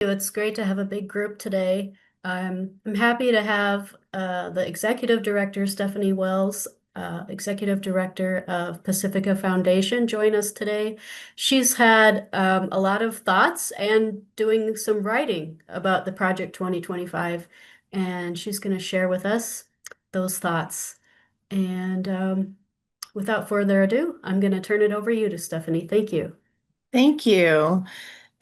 It's great to have a big group today. I'm happy to have the executive director, Stephanie Wells, executive director of Pacifica Foundation, join us today. She's had a lot of thoughts and doing some writing about the Project 2025, and she's going to share with us those thoughts. And without further ado, I'm going to turn it over to you to Stephanie. Thank you. Thank you.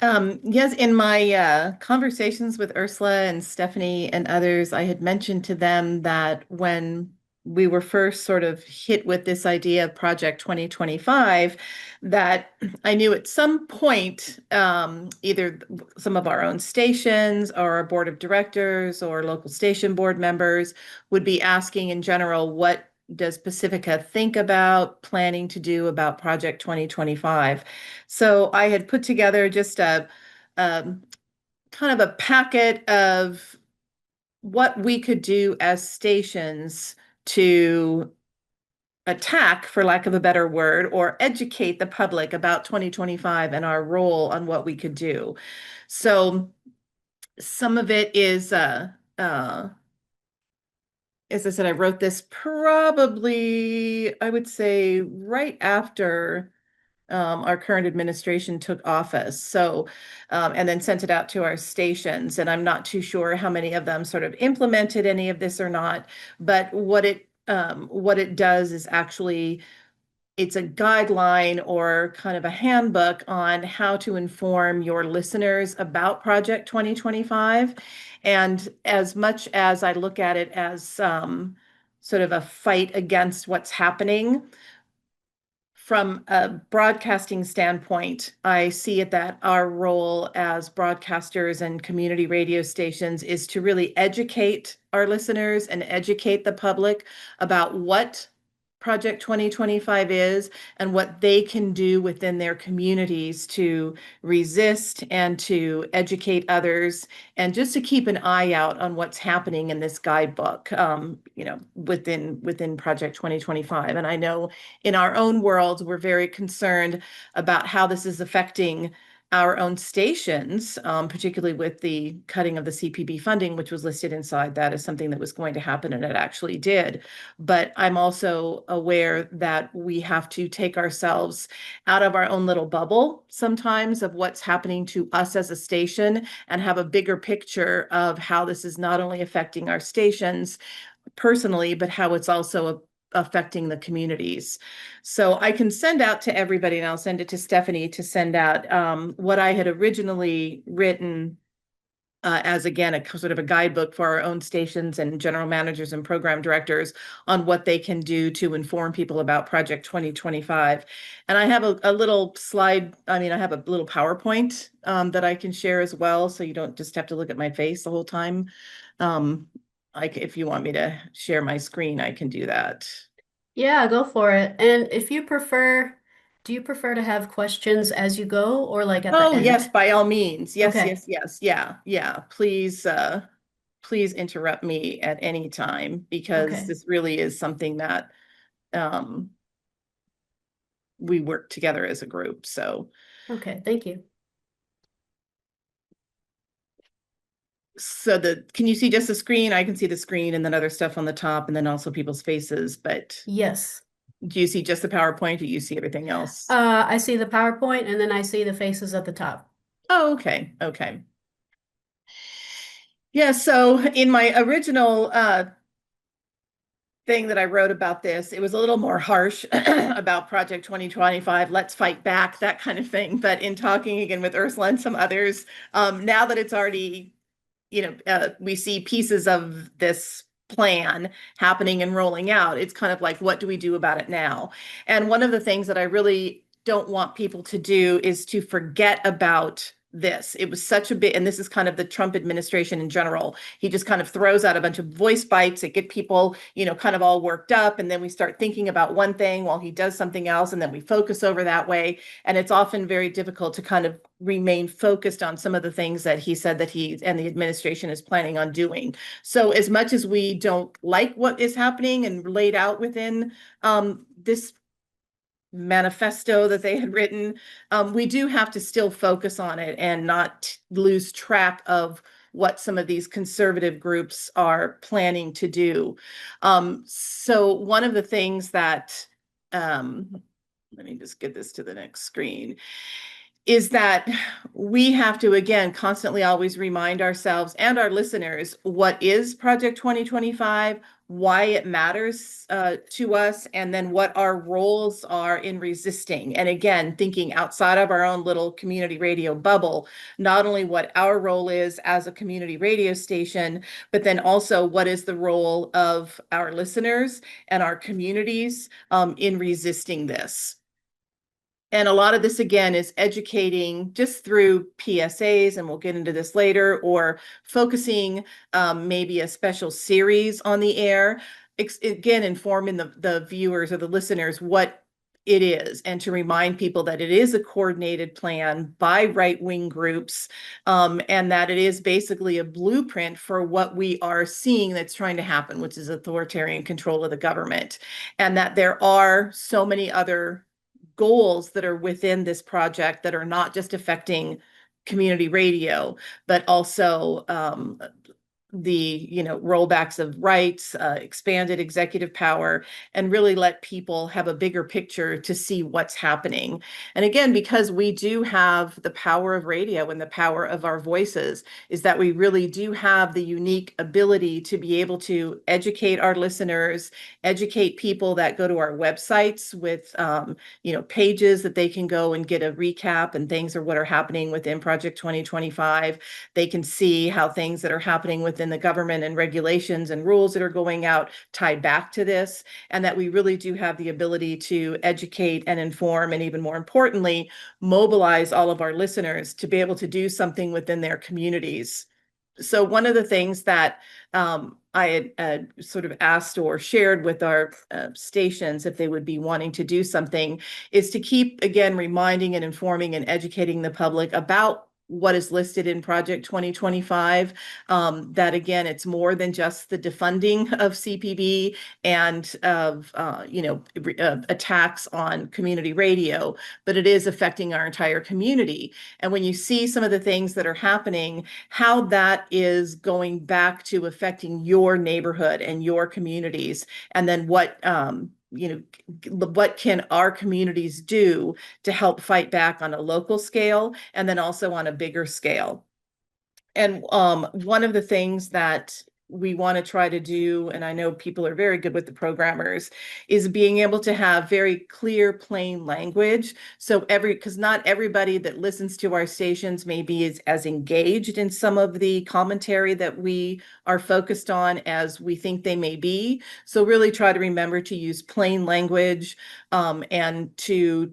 Yes, in my conversations with Ursula and Stephanie and others, I had mentioned to them that when we were first sort of hit with this idea of Project 2025, that I knew at some point, either some of our own stations or our board of directors or local station board members would be asking in general, what does Pacifica think about planning to do about Project 2025? So I had put together just a kind of a packet of what we could do as stations to attack, for lack of a better word, or educate the public about 2025 and our role on what we could do. So some of it is, as I said, I wrote this probably, I would say, right after our current administration took office. So, and then sent it out to our stations. And I'm not too sure how many of them sort of implemented any of this or not. But what it does is actually it's a guideline or kind of a handbook on how to inform your listeners about Project 2025. And as much as I look at it as sort of a fight against what's happening, from a broadcasting standpoint, I see it that our role as broadcasters and community radio stations is to really educate our listeners and educate the public about what Project 2025 is and what they can do within their communities to resist and to educate others and just to keep an eye out on what's happening in this guidebook, within Project 2025. And I know in our own world, we're very concerned about how this is affecting our own stations, particularly with the cutting of the CPB funding, which was listed inside that as something that was going to happen, and it actually did. But I'm also aware that we have to take ourselves out of our own little bubble sometimes of what's happening to us as a station and have a bigger picture of how this is not only affecting our stations personally, but how it's also affecting the communities. So I can send out to everybody, and I'll send it to Stephanie to send out what I had originally written as, again, a sort of a guidebook for our own stations and general managers and program directors on what they can do to inform people about Project 2025. And I have a little slide, I mean, I have a little PowerPoint that I can share as well, so you don't just have to look at my face the whole time. If you want me to share my screen, I can do that. Yeah, go for it. And if you prefer, do you prefer to have questions as you go or like at the Oh, yes, end? by all means. Yes, Okay. yes, yes. Yeah, yeah. Please interrupt me at any time because Okay. this really is something that um, we work together as a group. Okay. Thank you. Can you see just the screen? I can see the screen and then other stuff on the top and then also people's faces, but Yes. do you see just the PowerPoint? Do you see everything else? I see the PowerPoint and then I see the faces at the top. Oh, okay. Okay. Yeah, so in my original thing that I wrote about this, it was a little more harsh about Project 2025, let's fight back, that kind of thing. But in talking again with Ursula and some others, now that it's already, we see pieces of this plan happening and rolling out, it's kind of like, what do we do about it now? And one of the things that I really don't want people to do is to forget about this. It was such a bit, and this is kind of the Trump administration in general. He just kind of throws out a bunch of voice bites that get people, kind of all worked up. And then we start thinking about one thing while he does something else. And then we focus over that way. And it's often very difficult to kind of remain focused on some of the things that he said that he and the administration is planning on doing. So as much as we don't like what is happening and laid out within this manifesto that they had written, we do have to still focus on it and not lose track of what some of these conservative groups are planning to do. So one of the things that, let me just get this to the next screen, is that we have to, again, constantly always remind ourselves and our listeners what is Project 2025, why it matters to us, and then what our roles are in resisting. And again, thinking outside of our own little community radio bubble, not only what our role is as a community radio station, but then also what is the role of our listeners and our communities in resisting this. And a lot of this, again, is educating just through PSAs, and we'll get into this later, or focusing maybe a special series on the air. Again, informing the viewers or the listeners what it is, and to remind people that it is a coordinated plan by right-wing groups, and that it is basically a blueprint for what we are seeing that's trying to happen, which is authoritarian control of the government, and that there are so many other goals that are within this project that are not just affecting community radio, but also the rollbacks of rights, expanded executive power, and really let people have a bigger picture to see what's happening. And again, because we do have the power of radio and the power of our voices, is that we really do have the unique ability to be able to educate our listeners, educate people that go to our websites with pages that they can go and get a recap and things or what are happening within Project 2025. They can see how things that are happening within the government and regulations and rules that are going out tie back to this, and that we really do have the ability to educate and inform, and even more importantly, mobilize all of our listeners to be able to do something within their communities. So one of the things that I had sort of asked or shared with our stations, if they would be wanting to do something, is to keep, again, reminding and informing and educating the public about what is listed in Project 2025, that again, it's more than just the defunding of CPB and of attacks on community radio, but it is affecting our entire community. And when you see some of the things that are happening, how that is going back to affecting your neighborhood and your communities, and then what what can our communities do to help fight back on a local scale, and then also on a bigger scale. And one of the things that we want to try to do, and I know people are very good with the programmers, is being able to have very clear, plain language. So because not everybody that listens to our stations may be as engaged in some of the commentary that we are focused on as we think they may be. So really try to remember to use plain language, and to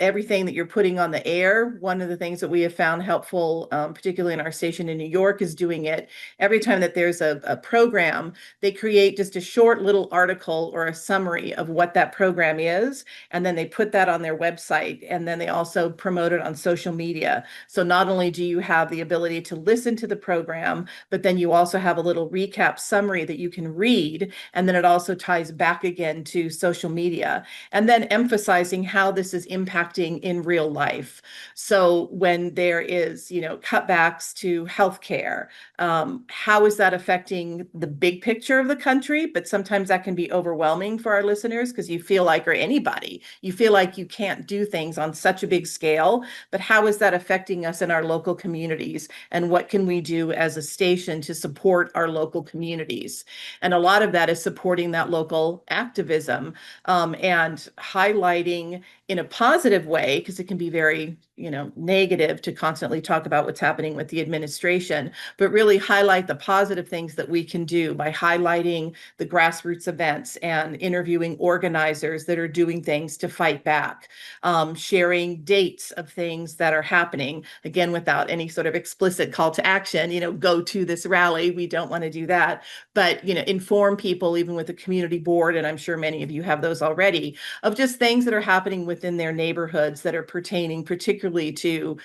everything that you're putting on the air. One of the things that we have found helpful, particularly in our station in New York, is doing it every time that there's a program. They create just a short little article or a summary of what that program is, and then they put that on their website, and then they also promote it on social media. So not only do you have the ability to listen to the program, but then you also have a little recap summary that you can read, and then it also ties back again to social media, and then emphasizing how this is impacting in real life. So when there is, cutbacks to healthcare, how is that affecting the big picture of the country? But sometimes that can be overwhelming for our listeners, because you feel like, or anybody, you feel like you can't do things on such a big scale. But how is that affecting us in our local communities? And what can we do as a station to support our local communities? And a lot of that is supporting that local activism, and highlighting in a positive way, because it can be very, negative to constantly talk about what's happening with the administration, but really highlight the positive things that we can do by highlighting the grassroots events and interviewing organizers that are doing things to fight back, sharing dates of things that are happening, again, without any sort of explicit call to action, go to this rally. We don't want to do that, but, inform people, even with the community board, and I'm sure many of you have those already, of just things that are happening with within their neighborhoods that are pertaining particularly to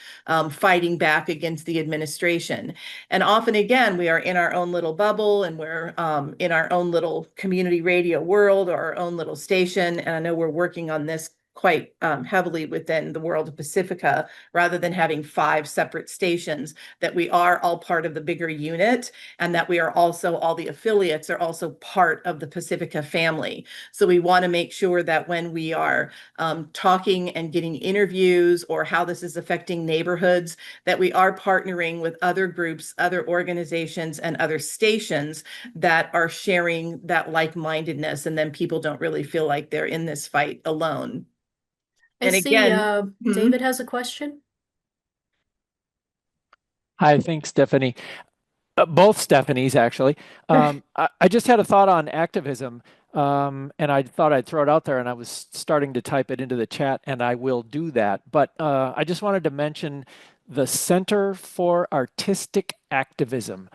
fighting back against the administration. And often, again, we are in our own little bubble and we're in our own little community radio world or our own little station. And I know we're working on this quite heavily within the world of Pacifica, rather than having 5 separate stations, that we are all part of the bigger unit and that we are also, all the affiliates are also part of the Pacifica family. So we want to make sure that when we are talking and getting interviews or how this is affecting neighborhoods, that we are partnering with other groups, other organizations, and other stations that are sharing that like-mindedness, and then people don't really feel like they're in this fight alone. I And see, again, David has a question. Hi, thanks, Stephanie. Both Stephanies, actually. I just had a thought on activism, and I thought I'd throw it out there, and I was starting to type it into the chat, and I will do that. But I just wanted to mention the Center for Artistic Activism.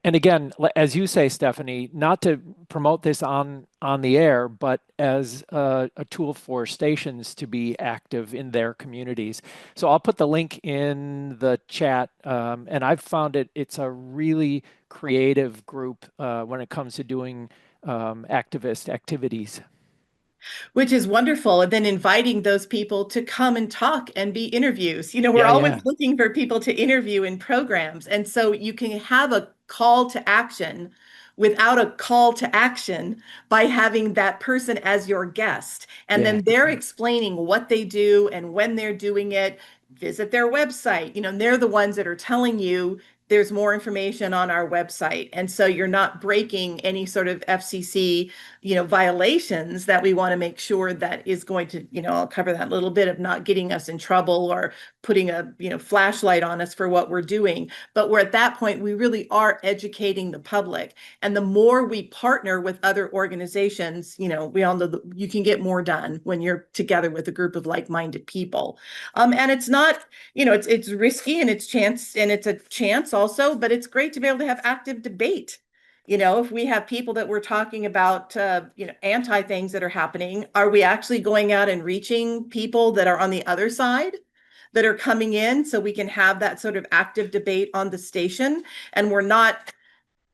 And again, as you say, Stephanie, not to promote this on the air, but as a tool for stations to be active in their communities. So I'll put the link in the chat, and I've found it's a really creative group when it comes to doing activist activities. which is wonderful. And then inviting those people to come and talk and be interviews. We're Yeah, always yeah, looking for people to interview in programs. And so you can have a call to action without a call to action by having that person as your guest. And yeah. then they're explaining what they do and when they're doing it. Visit their website. And they're the ones that are telling you there's more information on our website. And so you're not breaking any sort of FCC violations that we want to make sure that is going to, I'll cover that a little bit, of not getting us in trouble or putting a, flashlight on us for what we're doing. But we're at that point, we really are educating the public. And the more we partner with other organizations, we all know that you can get more done when you're together with a group of like-minded people. And it's not, it's risky and it's a chance also, but it's great to be able to have active debate. If we have people that we're talking about, anti things that are happening, are we actually going out and reaching people that are on the other side, that are coming in, so we can have that sort of active debate on the station? And we're not,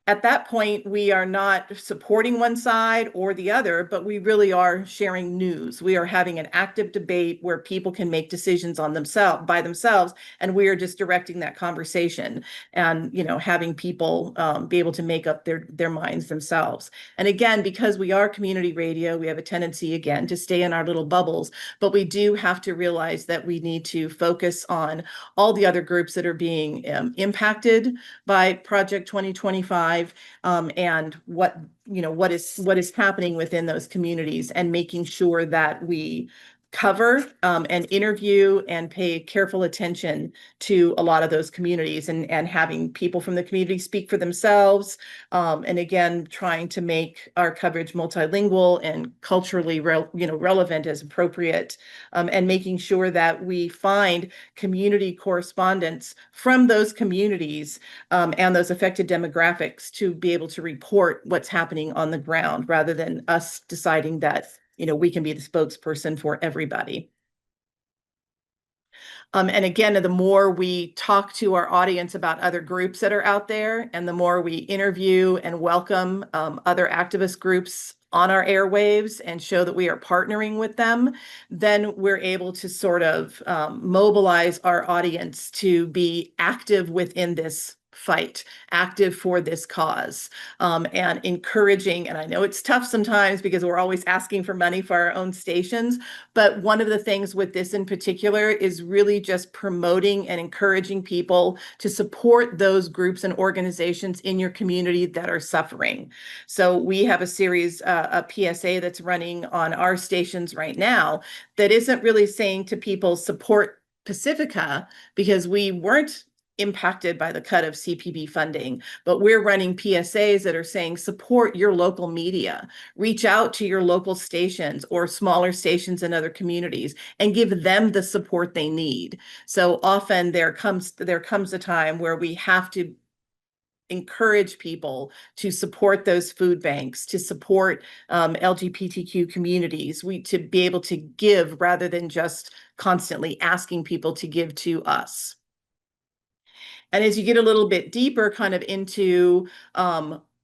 at that point, we are not supporting one side or the other, but we really are sharing news. We are having an active debate where people can make decisions on themselves by themselves, and we are just directing that conversation and having people be able to make up their minds themselves. And again, because we are community radio, we have a tendency again to stay in our little bubbles, but we do have to realize that we need to focus on all the other groups that are being impacted by Project 2025. And what is happening within those communities, and making sure that we cover and interview and pay careful attention to a lot of those communities, and having people from the community speak for themselves. And again, trying to make our coverage multilingual and culturally relevant as appropriate, and making sure that we find community correspondents from those communities and those affected demographics to be able to report what's happening on the ground, rather than us deciding that we can be the spokesperson for everybody. And again, the more we talk to our audience about other groups that are out there, and the more we interview and welcome other activist groups on our airwaves and show that we are partnering with them, then we're able to sort of mobilize our audience to be active within this fight, active for this cause, and encouraging. And I know it's tough sometimes because we're always asking for money for our own stations, but one of the things with this in particular is really just promoting and encouraging people to support those groups and organizations in your community that are suffering. So we have a series, a PSA that's running on our stations right now, that isn't really saying to people, support Pacifica, because we weren't impacted by the cut of CPB funding, but we're running PSAs that are saying, support your local media, reach out to your local stations or smaller stations in other communities, and give them the support they need. So often there comes a time where we have to encourage people to support those food banks, to support LGBTQ communities, to be able to give rather than just constantly asking people to give to us. And as you get a little bit deeper kind of into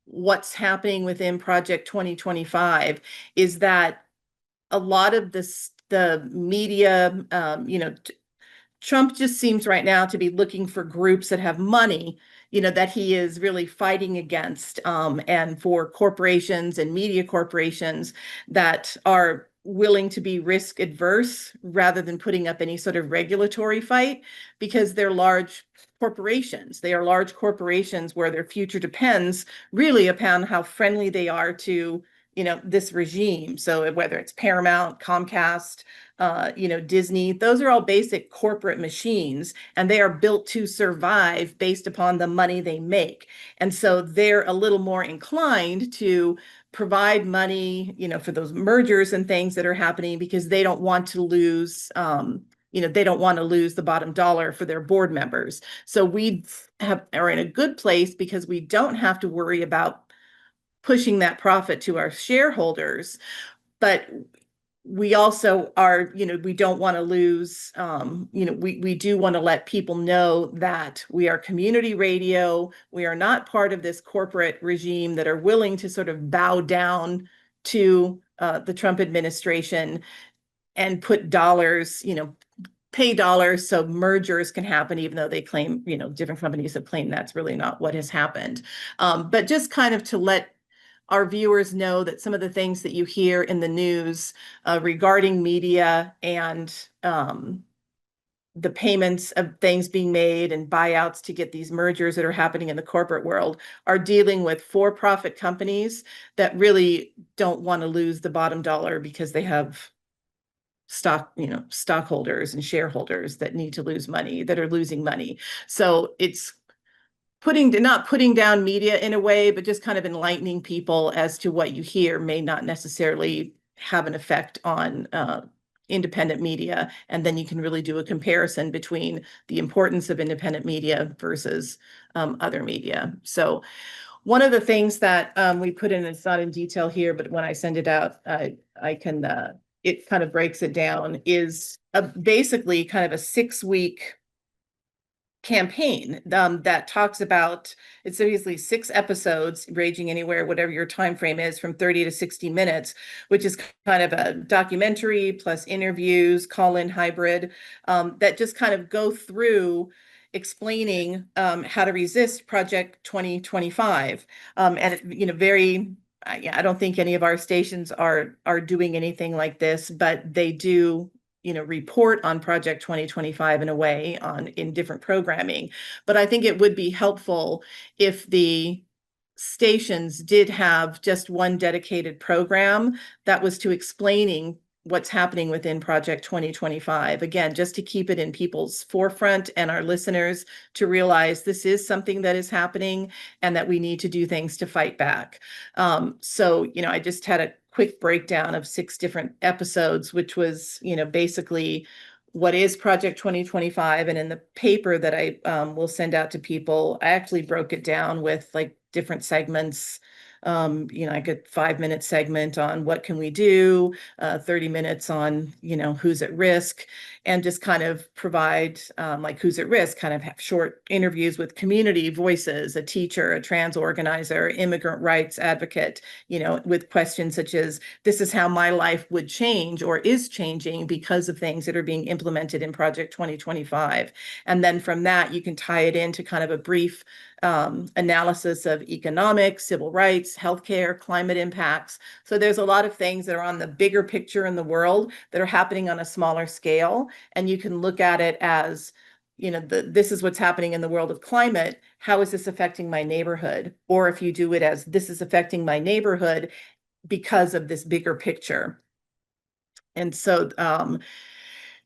what's happening within Project 2025 is that a lot of the media, Trump just seems right now to be looking for groups that have money, that he is really fighting against, and for corporations and media corporations that are willing to be risk adverse rather than putting up any sort of regulatory fight, because they're large corporations. They are large corporations where their future depends really upon how friendly they are to, this regime. So whether it's Paramount, Comcast, Disney, those are all basic corporate machines, and they are built to survive based upon the money they make. And so they're a little more inclined to provide money, for those mergers and things that are happening, because they don't want to lose, they don't want to lose the bottom dollar for their board members. So we are in a good place because we don't have to worry about pushing that profit to our shareholders, but we also are, we don't want to lose, we do want to let people know that we are community radio. We are not part of this corporate regime that are willing to sort of bow down to the Trump administration and put dollars, pay dollars so mergers can happen, even though they claim, different companies have claimed that's really not what has happened. But just kind of to let our viewers know that some of the things that you hear in the news regarding media and the payments of things being made and buyouts to get these mergers that are happening in the corporate world are dealing with for-profit companies that really don't want to lose the bottom dollar because they have stockholders and shareholders that need to lose money, that are losing money. So it's not putting down media in a way, but just kind of enlightening people as to what you hear may not necessarily have an effect on independent media. And then you can really do a comparison between the importance of independent media versus other media. So one of the things that we put in, it's not in detail here, but when I send it out, I can, it kind of breaks it down, is basically kind of a 6-week campaign that talks about, it's obviously 6 episodes ranging anywhere, whatever your time frame is, from 30 to 60 minutes, which is kind of a documentary plus interviews, call-in hybrid, that just kind of go through explaining how to resist Project 2025. And very, I don't think any of our stations are doing anything like this, but they do report on Project 2025 in a way in different programming. But I think it would be helpful if the stations did have just one dedicated program that was to explaining what's happening within Project 2025. Again, just to keep it in people's forefront and our listeners to realize this is something that is happening and that we need to do things to fight back. So, I just had a quick breakdown of 6 different episodes, which was, basically what is Project 2025. And in the paper that I will send out to people, I actually broke it down with like different segments. Like a 5-minute segment on what can we do, 30 minutes on, who's at risk, and just kind of provide like who's at risk, kind of have short interviews with community voices, a teacher, a trans organizer, immigrant rights advocate, with questions such as, this is how my life would change or is changing because of things that are being implemented in Project 2025. And then from that, you can tie it into kind of a brief analysis of economics, civil rights, healthcare, climate impacts. So there's a lot of things that are on the bigger picture in the world that are happening on a smaller scale. And you can look at it as, this is what's happening in the world of climate. How is this affecting my neighborhood? Or if you do it as, this is affecting my neighborhood because of this bigger picture. And so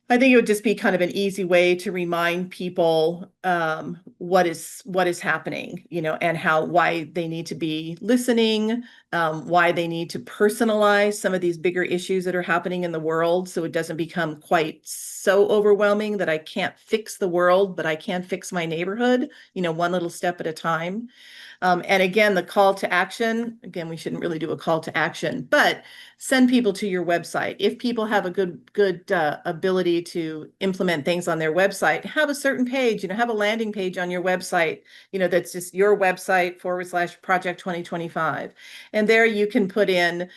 I think it would just be kind of an easy way to remind people what is happening, and why they need to be listening, why they need to personalize some of these bigger issues that are happening in the world, so it doesn't become quite so overwhelming that I can't fix the world, but I can fix my neighborhood, one little step at a time. And again, the call to action, again, we shouldn't really do a call to action, but send people to your website. If people have a good ability to implement things on their website, have a certain page, have a landing page on your website, that's just your website / project 2025. And there you can put in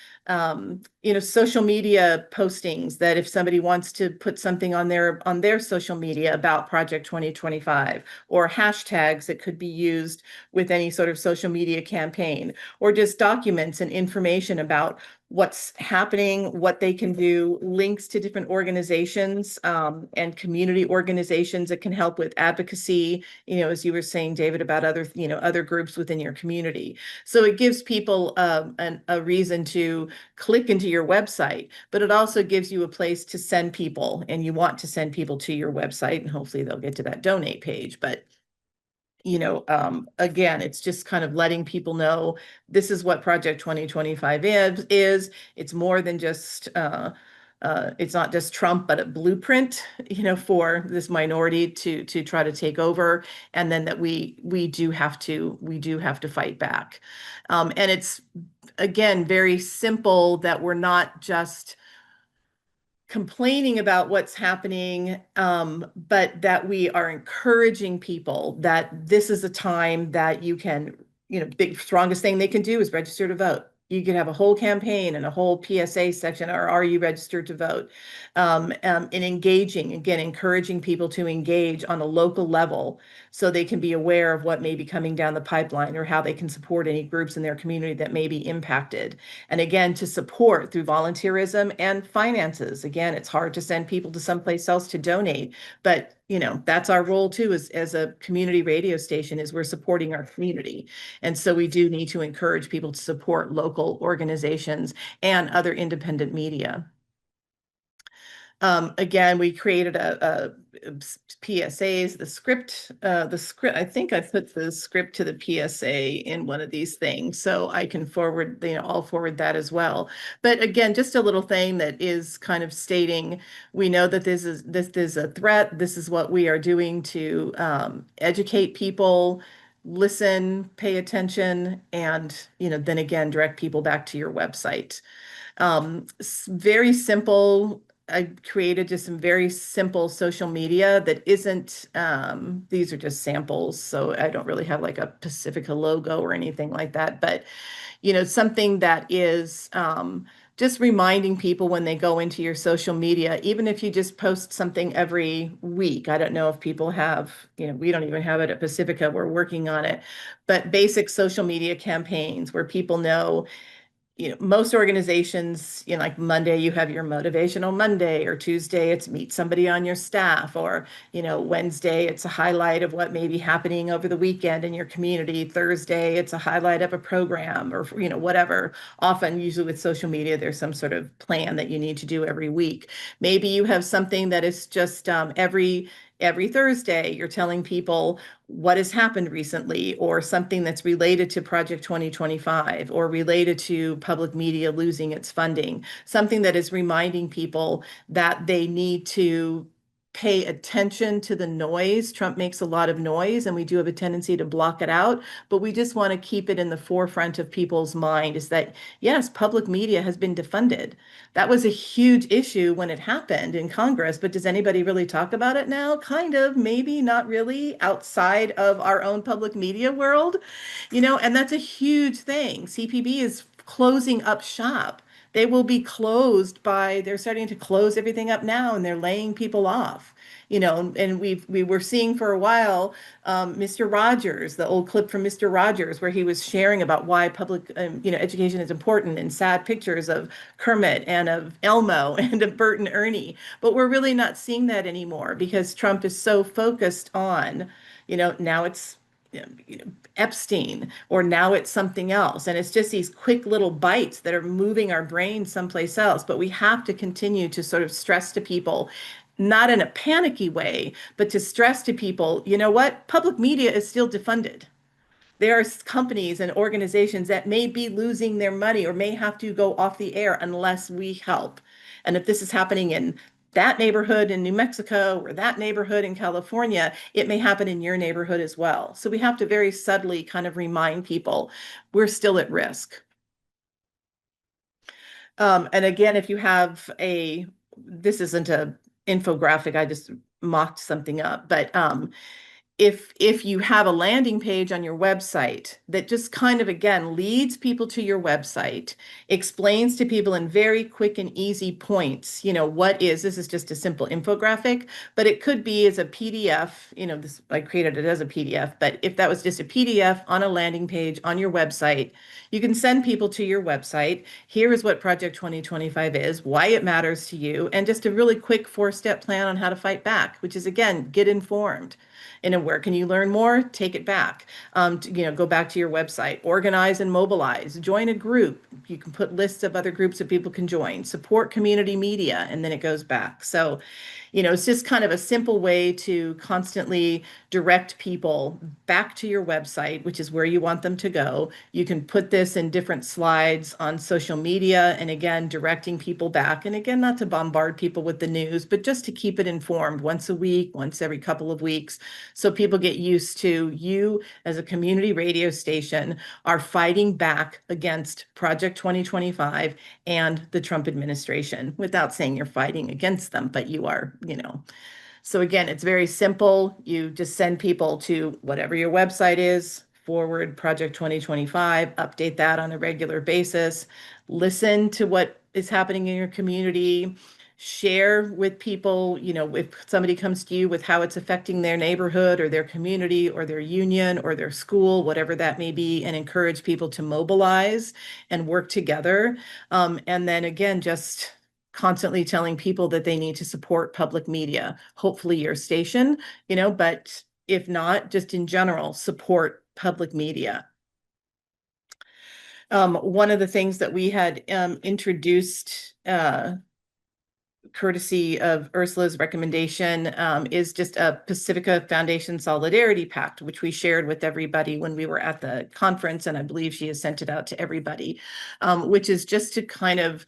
social media postings that if somebody wants to put something on their social media about Project 2025, or hashtags that could be used with any sort of social media campaign, or just documents and information about what's happening, what they can do, links to different organizations and community organizations that can help with advocacy, as you were saying, David, about other groups within your community. So it gives people a reason to click into your website, but it also gives you a place to send people, and you want to send people to your website, and hopefully they'll get to that donate page. But again, it's just kind of letting people know this is what Project 2025 is. It's more than just it's not just Trump, but a blueprint, for this minority to try to take over, and then that we do have to fight back. And it's again very simple, that we're not just complaining about what's happening, but that we are encouraging people that this is a time that you can, big strongest thing they can do is register to vote. You could have a whole campaign and a whole PSA section, or are you registered to vote? And engaging, again, encouraging people to engage on a local level so they can be aware of what may be coming down the pipeline, or how they can support any groups in their community that may be impacted. And again, to support through volunteerism and finances. Again, it's hard to send people to someplace else to donate, but that's our role too, as a community radio station, is we're supporting our community. And so we do need to encourage people to support local organizations and other independent media. Again, we created a PSAs, the script, I think I put the script to the PSA in one of these things, so I can forward, I'll forward that as well. But again, just a little thing that is kind of stating, we know that this is a threat. This is what we are doing to educate people, listen, pay attention, and, then again, direct people back to your website. Very simple. I created just some very simple social media that isn't, these are just samples, so I don't really have like a Pacifica logo or anything like that, but something that is just reminding people when they go into your social media, even if you just post something every week. I don't know if people have, we don't even have it at Pacifica, we're working on it, but basic social media campaigns where people know, most organizations, like Monday, you have your motivational Monday, or Tuesday, it's meet somebody on your staff, or, Wednesday, it's a highlight of what may be happening over the weekend in your community. Thursday, it's a highlight of a program, or, whatever. Often, usually with social media, there's some sort of plan that you need to do every week. Maybe you have something that is just every Thursday, you're telling people what has happened recently, or something that's related to Project 2025, or related to public media losing its funding, something that is reminding people that they need to pay attention to the noise. Trump makes a lot of noise, and we do have a tendency to block it out, but we just want to keep it in the forefront of people's mind, is that, yes, public media has been defunded. That was a huge issue when it happened in Congress, but does anybody really talk about it now? Kind of, maybe, not really, outside of our own public media world, and that's a huge thing. CPB is closing up shop. They will be closed they're starting to close everything up now, and they're laying people off, and we were seeing for a while, Mr. Rogers, the old clip from Mr. Rogers, where he was sharing about why public, education is important, and sad pictures of Kermit and of Elmo and of Bert and Ernie. But we're really not seeing that anymore, because Trump is so focused on, now it's, Epstein, or now it's something else. And it's just these quick little bites that are moving our brain someplace else. But we have to continue to sort of stress to people, not in a panicky way, but to stress to people, you know what? Public media is still defunded. There are companies and organizations that may be losing their money, or may have to go off the air unless we help. And if this is happening in that neighborhood in New Mexico or that neighborhood in California, it may happen in your neighborhood as well. So we have to very subtly kind of remind people we're still at risk. And again, if you have this isn't a infographic, I just mocked something up, but if you have a landing page on your website that just kind of, again, leads people to your website, explains to people in very quick and easy points, this is just a simple infographic, but it could be as a PDF, I created it as a PDF, but if that was just a PDF on a landing page on your website, you can send people to your website. Here is what Project 2025 is, why it matters to you, and just a really quick 4-step plan on how to fight back, which is, again, get informed. And where can you learn more? Take it back. Go back to your website, organize and mobilize, join a group. You can put lists of other groups that people can join, support community media, and then it goes back. So, it's just kind of a simple way to constantly direct people back to your website, which is where you want them to go. You can put this in different slides on social media, and again, directing people back. And again, not to bombard people with the news, but just to keep it informed once a week, once every couple of weeks, so people get used to you as a community radio station are fighting back against Project 2025 and the Trump administration, without saying you're fighting against them, but you are, So again, it's very simple. You just send people to whatever your website is, forward Project 2025, update that on a regular basis, listen to what is happening in your community, share with people, if somebody comes to you with how it's affecting their neighborhood or their community or their union or their school, whatever that may be, and encourage people to mobilize and work together. And then again, just constantly telling people that they need to support public media, hopefully your station, but if not, just in general, support public media. One of the things that we had introduced courtesy of Ursula's recommendation is just a Pacifica Foundation Solidarity Pact, which we shared with everybody when we were at the conference, and I believe she has sent it out to everybody, which is just to kind of,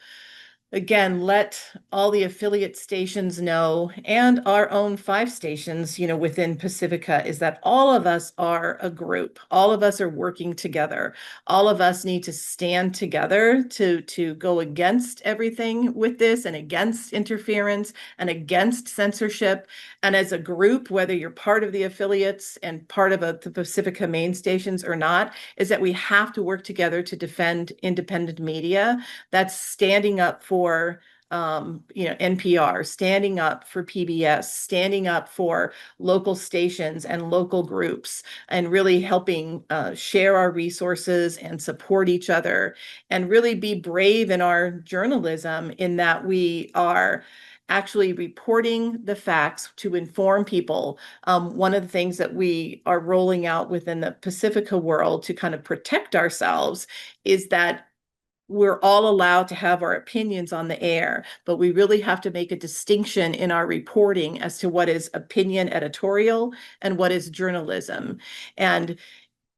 again, let all the affiliate stations know, and our own 5 stations, within Pacifica, is that all of us are a group. All of us are working together. All of us need to stand together to go against everything with this, and against interference, and against censorship. And as a group, whether you're part of the affiliates and part of the Pacifica main stations or not, is that we have to work together to defend independent media. That's standing up for NPR, standing up for PBS, standing up for local stations and local groups, and really helping share our resources and support each other, and really be brave in our journalism, in that we are actually reporting the facts to inform people. One of the things that we are rolling out within the Pacifica world to kind of protect ourselves is that we're all allowed to have our opinions on the air, but we really have to make a distinction in our reporting as to what is opinion editorial and what is journalism. And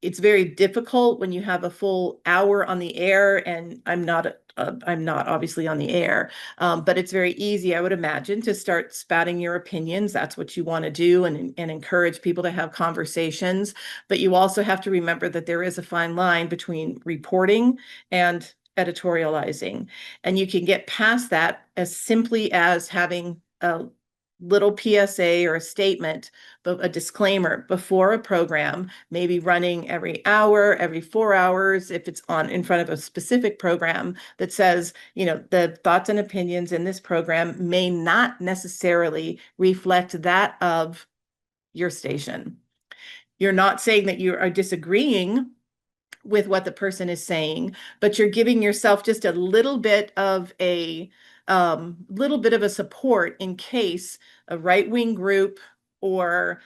it's very difficult when you have a full hour on the air, and I'm not obviously on the air, but it's very easy, I would imagine, to start spouting your opinions. That's what you want to do, and encourage people to have conversations. But you also have to remember that there is a fine line between reporting and editorializing. And you can get past that as simply as having a little PSA or a statement, but a disclaimer before a program, maybe running every hour, every 4 hours, if it's on in front of a specific program, that says, the thoughts and opinions in this program may not necessarily reflect that of your station. You're not saying that you are disagreeing with what the person is saying, but you're giving yourself just a little bit of a support in case a right-wing group or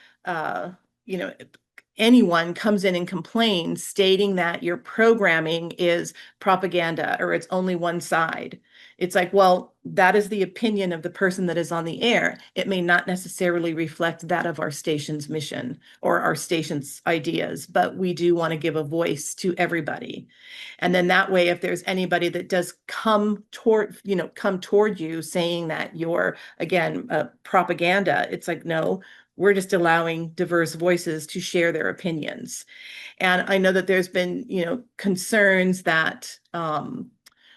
anyone comes in and complains stating that your programming is propaganda or it's only one side. It's like, well, that is the opinion of the person that is on the air. It may not necessarily reflect that of our station's mission or our station's ideas, but we do want to give a voice to everybody. And then that way, if there's anybody that does come toward you saying that you're, again, propaganda, it's like, no, we're just allowing diverse voices to share their opinions. And I know that there's been, concerns that,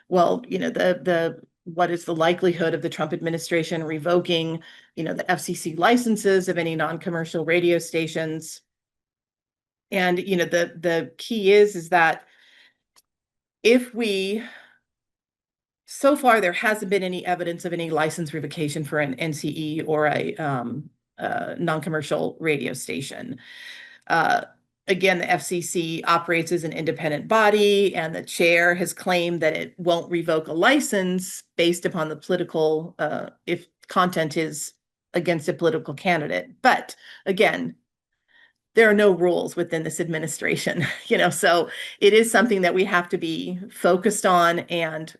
the what is the likelihood of the Trump administration revoking, the FCC licenses of any non-commercial radio stations? And, the key is that so far, there hasn't been any evidence of any license revocation for an NCE or a non-commercial radio station. Again, the FCC operates as an independent body, and the chair has claimed that it won't revoke a license based upon the political, if content is against a political candidate. But again, there are no rules within this administration, so it is something that we have to be focused on and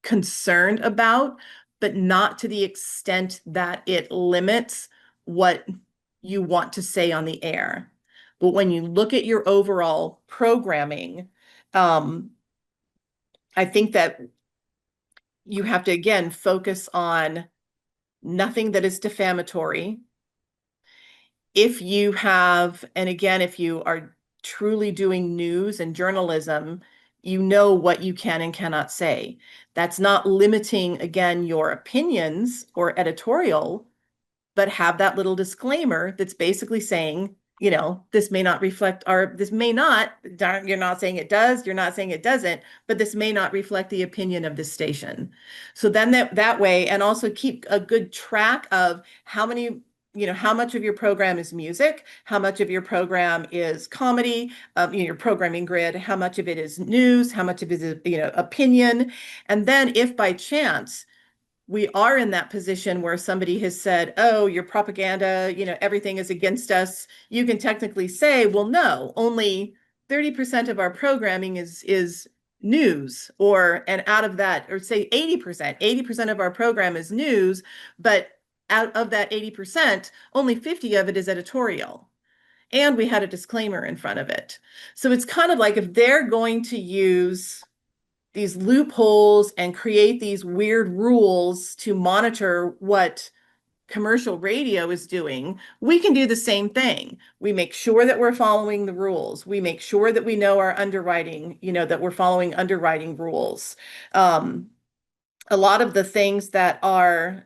concerned about, but not to the extent that it limits what you want to say on the air. But when you look at your overall programming, I think that you have to, again, focus on nothing that is defamatory. If you have, and again, if you are truly doing news and journalism, you know what you can and cannot say. That's not limiting, again, your opinions or editorial, but have that little disclaimer that's basically saying, this may not reflect this may not, you're not saying it does, you're not saying it doesn't, but this may not reflect the opinion of this station. So then that way, and also keep a good track of how much of your program is music, how much of your program is comedy, your programming grid, how much of it is news, how much of it is, opinion. And then if by chance we are in that position where somebody has said, oh, your propaganda, everything is against us, you can technically say, well, no, only 30% of our programming is news, and out of that, or say 80% of our program is news, but out of that 80%, only 50 of it is editorial. And we had a disclaimer in front of it. So it's kind of like if they're going to use these loopholes and create these weird rules to monitor what commercial radio is doing, we can do the same thing. We make sure that we're following the rules. We make sure that we know our underwriting, that we're following underwriting rules. A lot of the things that are,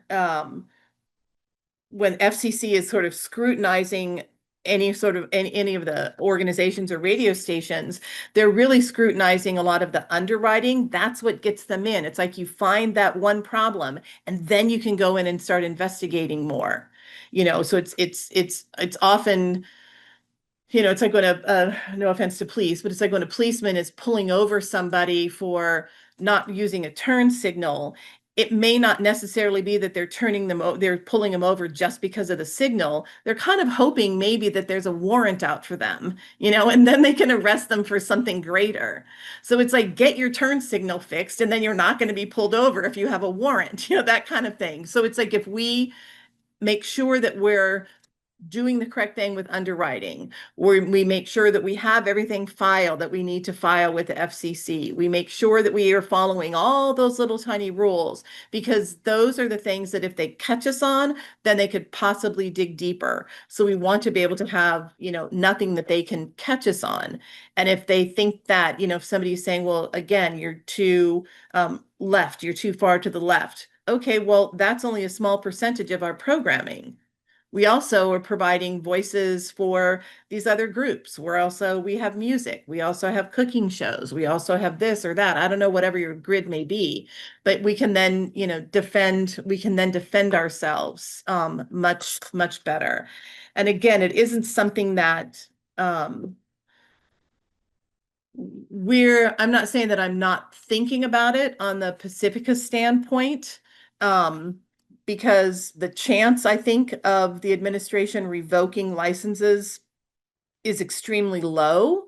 when FCC is sort of scrutinizing any of the organizations or radio stations, they're really scrutinizing a lot of the underwriting. That's what gets them in. It's like you find that one problem and then you can go in and start investigating more. So it's often, it's like when no offense to police, but it's like when a policeman is pulling over somebody for not using a turn signal. It may not necessarily be that they're pulling them over just because of the signal. They're kind of hoping maybe that there's a warrant out for them, and then they can arrest them for something greater. So it's like, get your turn signal fixed, and then you're not going to be pulled over if you have a warrant, that kind of thing. So it's like, if we make sure that we're doing the correct thing with underwriting, where we make sure that we have everything filed that we need to file with the FCC. We make sure that we are following all those little tiny rules, because those are the things that if they catch us on, then they could possibly dig deeper. So we want to be able to have, nothing that they can catch us on. And if they think that, if somebody's saying, well, again, you're too left, you're too far to the left. Okay, well, that's only a small percentage of our programming. We also are providing voices for these other groups. We have music. We also have cooking shows. We also have this or that. I don't know, whatever your grid may be, but we can then, defend ourselves much, much better. And again, it isn't something that I'm not saying that I'm not thinking about it on the Pacifica standpoint. Because the chance, I think, of the administration revoking licenses is extremely low,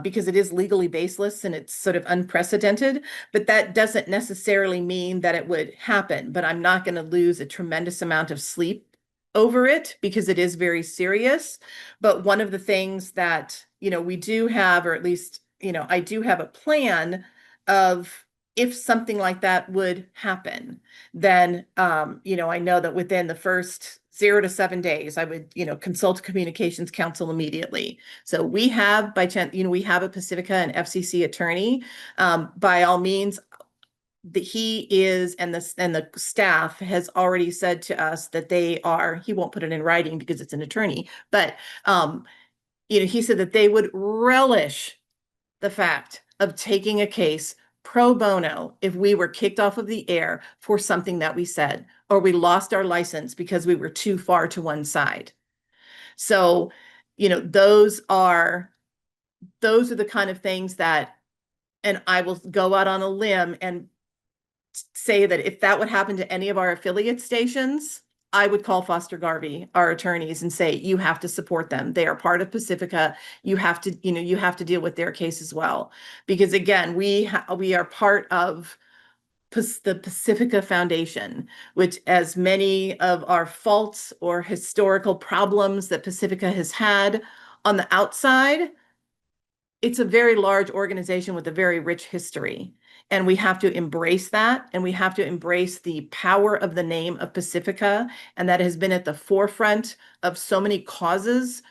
because it is legally baseless and it's sort of unprecedented, but that doesn't necessarily mean that it would happen. But I'm not going to lose a tremendous amount of sleep over it because it is very serious. But one of the things that, we do have, or at least, I do have a plan of, if something like that would happen, then, I know that within the first 0 to 7 days, I would, consult communications counsel immediately. So we have, by chance, we have a Pacifica and FCC attorney. By all means, he is, and the staff has already said to us that he won't put it in writing because it's an attorney, but he said that they would relish the fact of taking a case pro bono if we were kicked off of the air for something that we said, or we lost our license because we were too far to one side. So, those are the kind of things that, and I will go out on a limb and say that if that would happen to any of our affiliate stations, I would call Foster Garvey, our attorneys, and say, you have to support them. They are part of Pacifica. You have to deal with their case as well. Because again, we are part of the Pacifica Foundation, which, as many of our faults or historical problems that Pacifica has had on the outside, it's a very large organization with a very rich history. And we have to embrace that. And we have to embrace the power of the name of Pacifica. And that has been at the forefront of so many causes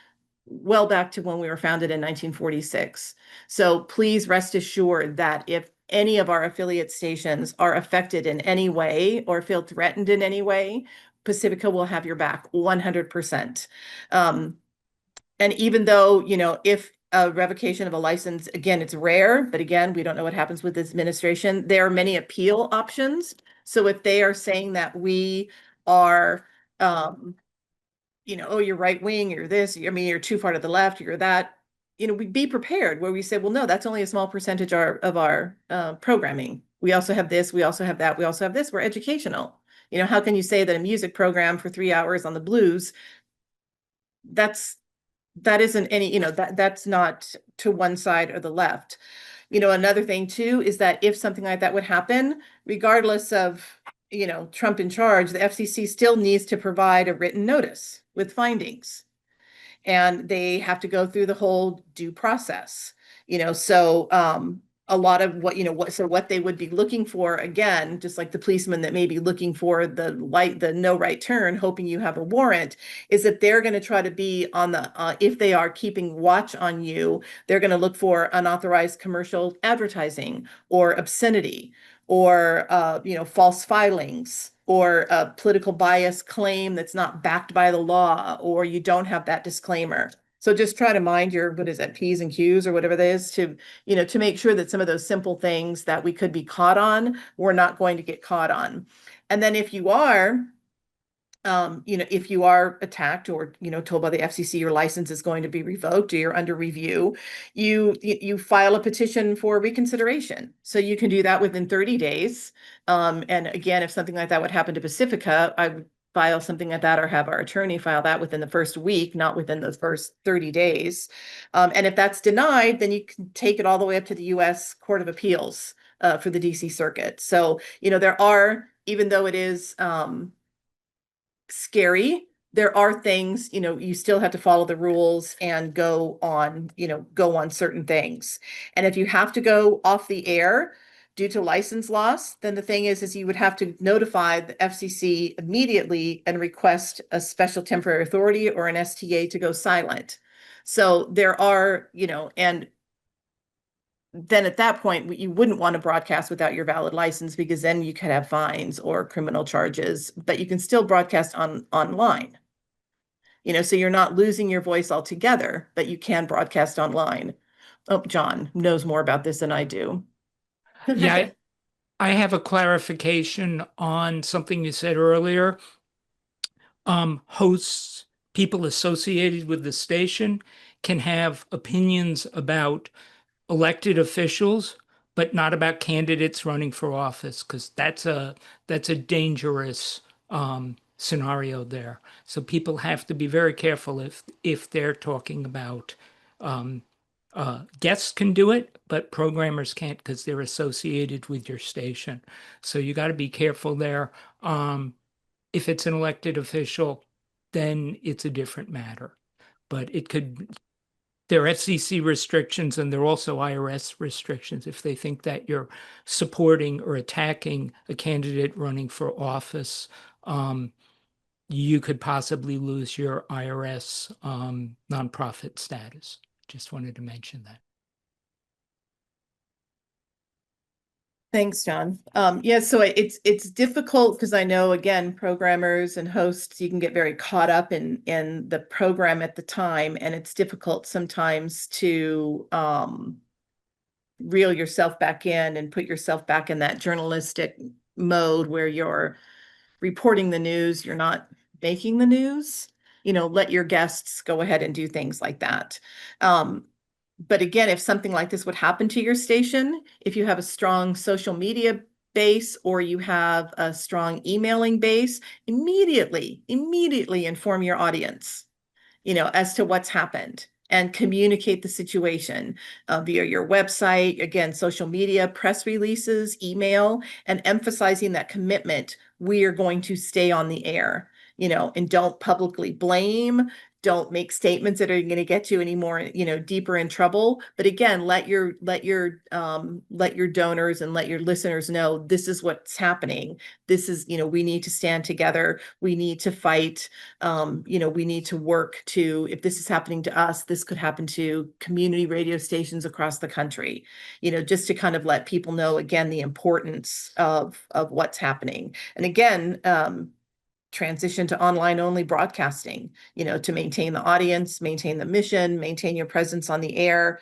well back to when we were founded in 1946. So please rest assured that if any of our affiliate stations are affected in any way or feel threatened in any way, Pacifica will have your back 100%. And even though, if a revocation of a license, again, it's rare, but again, we don't know what happens with this administration. There are many appeal options. So if they are saying that we are, oh, you're right wing, you're this, you're too far to the left, you're that, we'd be prepared, where we say, well, no, that's only a small percentage of our programming. We also have this, we also have that, we also have this, we're educational. How can you say that a music program for 3 hours on the blues, that isn't any, that's not to one side or the left. Another thing too is that if something like that would happen, regardless of, Trump in charge, the FCC still needs to provide a written notice with findings. And they have to go through the whole due process. So a lot of what they would be looking for, again, just like the policeman that may be looking for the no right turn, hoping you have a warrant, is that they're going to try to be on the, if they are keeping watch on you, they're going to look for unauthorized commercial advertising or obscenity or, false filings or a political bias claim that's not backed by the law, or you don't have that disclaimer. So just try to mind your, what is that, P's and Q's or whatever that is, to, to make sure that some of those simple things that we could be caught on, we're not going to get caught on. And then if you are, if you are attacked or, told by the FCC your license is going to be revoked or you're under review, you file a petition for reconsideration. So you can do that within 30 days. And again, if something like that would happen to Pacifica, I would file something like that or have our attorney file that within the first week, not within the first 30 days. And if that's denied, then you can take it all the way up to the U.S. Court of Appeals for the DC Circuit. So, there are, even though it is scary, there are things, you still have to follow the rules and go on certain things. And if you have to go off the air due to license loss, then the thing is you would have to notify the FCC immediately and request a special temporary authority or an STA to go silent. So there are, and then at that point, you wouldn't want to broadcast without your valid license, because then you could have fines or criminal charges, but you can still broadcast online. So you're not losing your voice altogether, but you can broadcast online. Oh, John knows more about this than I do. Yeah, I have a clarification on something you said earlier. Hosts, people associated with the station, can have opinions about elected officials, but not about candidates running for office, because that's a dangerous scenario there. So people have to be very careful if they're talking about guests can do it, but programmers can't because they're associated with your station. So you got to be careful there. If it's an elected official, then it's a different matter. But there are FCC restrictions and there are also IRS restrictions if they think that you're supporting or attacking a candidate running for office. You could possibly lose your IRS nonprofit status. Just wanted to mention that. Thanks, John. Yeah, so it's difficult because I know, again, programmers and hosts, you can get very caught up in the program at the time, and it's difficult sometimes to reel yourself back in and put yourself back in that journalistic mode where you're reporting the news, you're not making the news. Let your guests go ahead and do things like that. But again, if something like this would happen to your station, if you have a strong social media base or you have a strong emailing base, immediately inform your audience, as to what's happened and communicate the situation via your website, again, social media, press releases, email, and emphasizing that commitment. We are going to stay on the air, and don't publicly blame, don't make statements that are going to get you any more, deeper in trouble. But again, let your donors and let your listeners know this is what's happening. This is, we need to stand together. We need to fight. We need to work to, if this is happening to us, this could happen to community radio stations across the country, just to kind of let people know, again, the importance of what's happening. And again, transition to online only broadcasting, to maintain the audience, maintain the mission, maintain your presence on the air.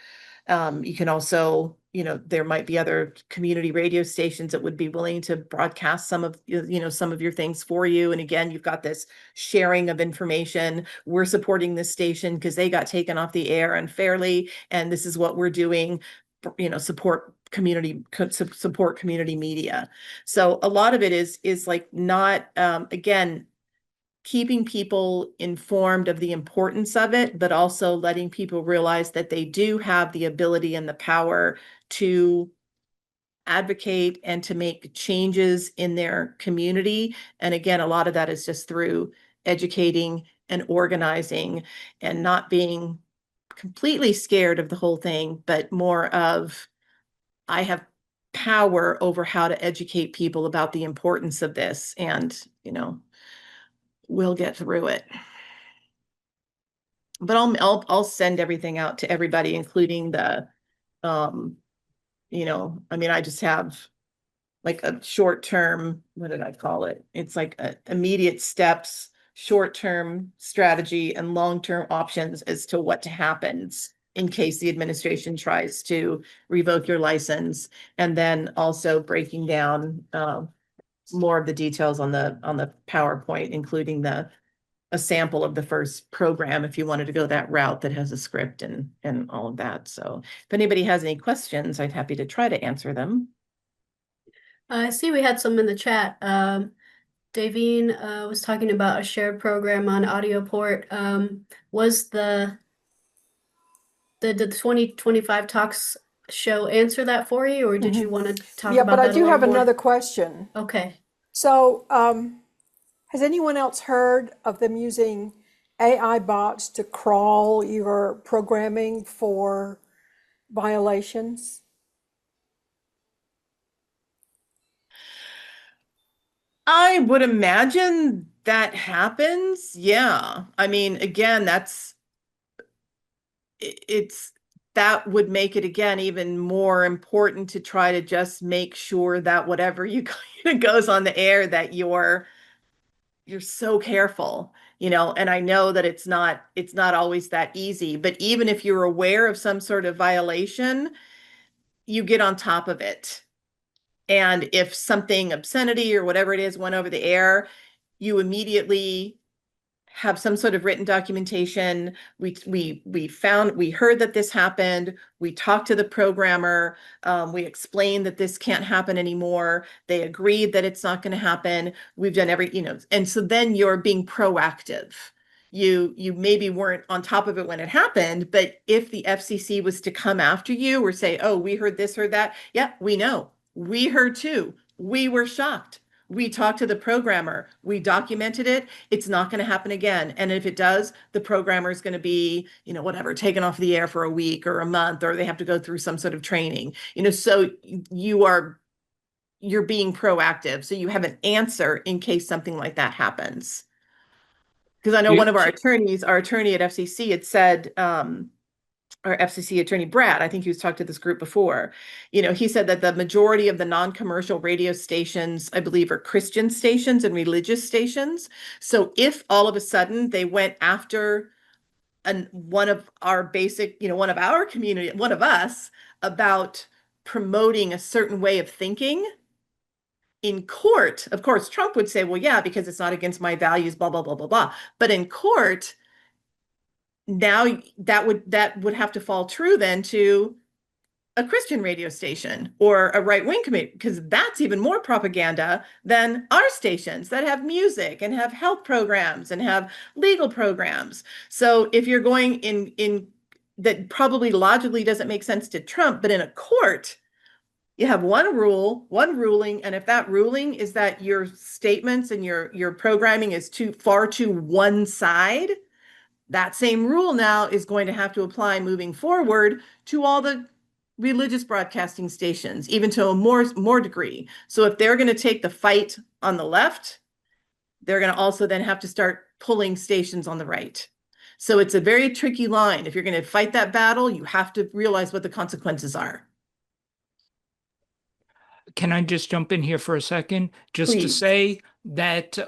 You can also, there might be other community radio stations that would be willing to broadcast some of your things for you. And again, you've got this sharing of information. We're supporting this station because they got taken off the air unfairly, and this is what we're doing. Support community media. So a lot of it is like not, again, keeping people informed of the importance of it, but also letting people realize that they do have the ability and the power to advocate and to make changes in their community. And again, a lot of that is just through educating and organizing and not being completely scared of the whole thing, but more of, I have power over how to educate people about the importance of this, and we'll get through it. But I'll send everything out to everybody, including the I just have like a short-term, what did I call it? It's like immediate steps, short-term strategy, and long-term options as to what happens in case the administration tries to revoke your license, and then also breaking down more of the details on the PowerPoint, including a sample of the first program if you wanted to go that route that has a script and all of that. So if anybody has any questions, I'd happy to try to answer them. I see we had some in the chat. Davine was talking about a shared program on AudioPort. Was the 2025 Talks show answer that for you, or did you want to talk Yeah, about but I that a do little have more? another question. Okay. So, has anyone else heard of them using AI bots to crawl your programming for violations? I would imagine that happens. Yeah. I mean, again, that would make it, again, even more important to try to just make sure that whatever you goes on the air, that you're so careful, and I know that it's not always that easy, but even if you're aware of some sort of violation, you get on top of it. And if something, obscenity or whatever it is, went over the air, you immediately have some sort of written documentation. We heard that this happened. We talked to the programmer. We explained that this can't happen anymore. They agreed that it's not going to happen. We've done and so then you're being proactive. You maybe weren't on top of it when it happened, but if the FCC was to come after you or say, oh, we heard this or that, yeah, we know. We heard too. We were shocked. We talked to the programmer. We documented it. It's not going to happen again. And if it does, the programmer is going to be, whatever, taken off the air for a week or a month, or they have to go through some sort of training. So you're being proactive. So you have an answer in case something like that happens. Because I know one of our attorney at FCC had said, our FCC attorney, Brad, I think he was talked to this group before, he said that the majority of the non-commercial radio stations, I believe, are Christian stations and religious stations. So if all of a sudden they went after one of our basic, one of our community, one of us, about promoting a certain way of thinking in court, of course, Trump would say, well, yeah, because it's not against my values, blah, blah, blah, blah, blah. But in court, now that would have to fall true then to a Christian radio station or a right-wing committee, because that's even more propaganda than our stations that have music and have health programs and have legal programs. So if you're going in that probably logically doesn't make sense to Trump, but in a court, you have one ruling, and if that ruling is that your statements and your programming is far to one side, that same rule now is going to have to apply moving forward to all the religious broadcasting stations, even to a more degree. So if they're going to take the fight on the left, they're going to also then have to start pulling stations on the right. So it's a very tricky line. If you're going to fight that battle, you have to realize what the consequences are. Can I just jump in here for a second? Just to Please. say that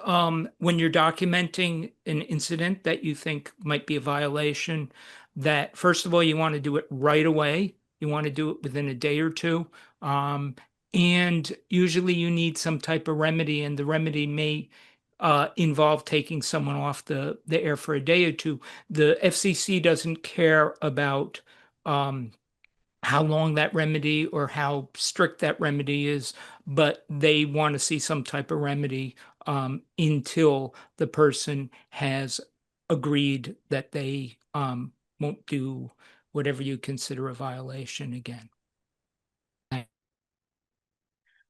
when you're documenting an incident that you think might be a violation, that first of all, you want to do it right away. You want to do it within a day or two. And usually you need some type of remedy, and the remedy may involve taking someone off the air for a day or two. The FCC doesn't care about how long that remedy or how strict that remedy is, but they want to see some type of remedy until the person has agreed that they won't do whatever you consider a violation again.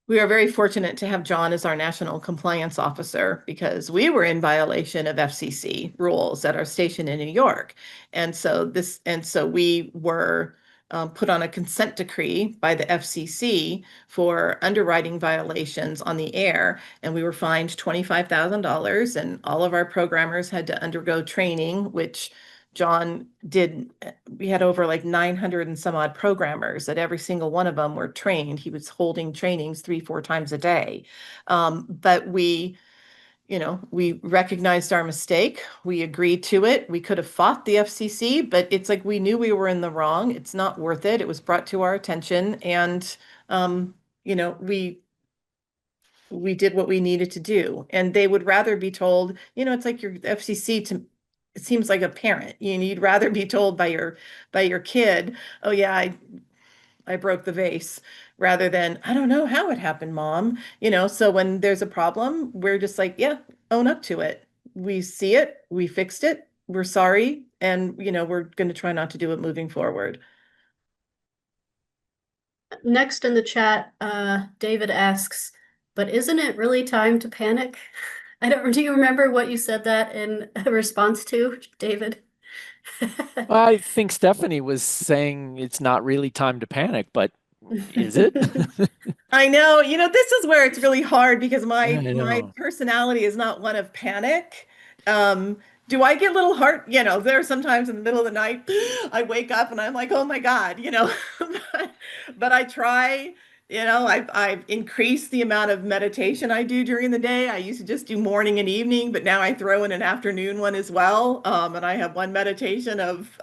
We are very fortunate to have John as our national compliance officer because we were in violation of FCC rules at our station in New York. And so we were put on a consent decree by the FCC for underwriting violations on the air. And we were fined $25,000, and all of our programmers had to undergo training, which John did. We had over like 900 and some odd programmers that every single one of them were trained. He was holding trainings 3-4 times a day. But we recognized our mistake. We agreed to it. We could have fought the FCC, but it's like we knew we were in the wrong. It's not worth it. It was brought to our attention, and we did what we needed to do. And they would rather be told, it's like your FCC it seems like a parent. You'd rather be told by your kid, oh yeah, I broke the vase, rather than, I don't know how it happened, Mom. So when there's a problem, we're just like, yeah, own up to it. We see it, we fixed it, we're sorry, and we're going to try not to do it moving forward. Next in the chat, David asks, but isn't it really time to panic? Do you remember what you said that in response to, David? I think Stephanie was saying it's not really time to panic, but is it? I know, this is where it's really hard because my personality is not one of panic. Do I get a little heart? There are sometimes in the middle of the night, I wake up and I'm like, oh my God, but I try. I've increased the amount of meditation I do during the day. I used to just do morning and evening, but now I throw in an afternoon one as well. And I have one meditation of,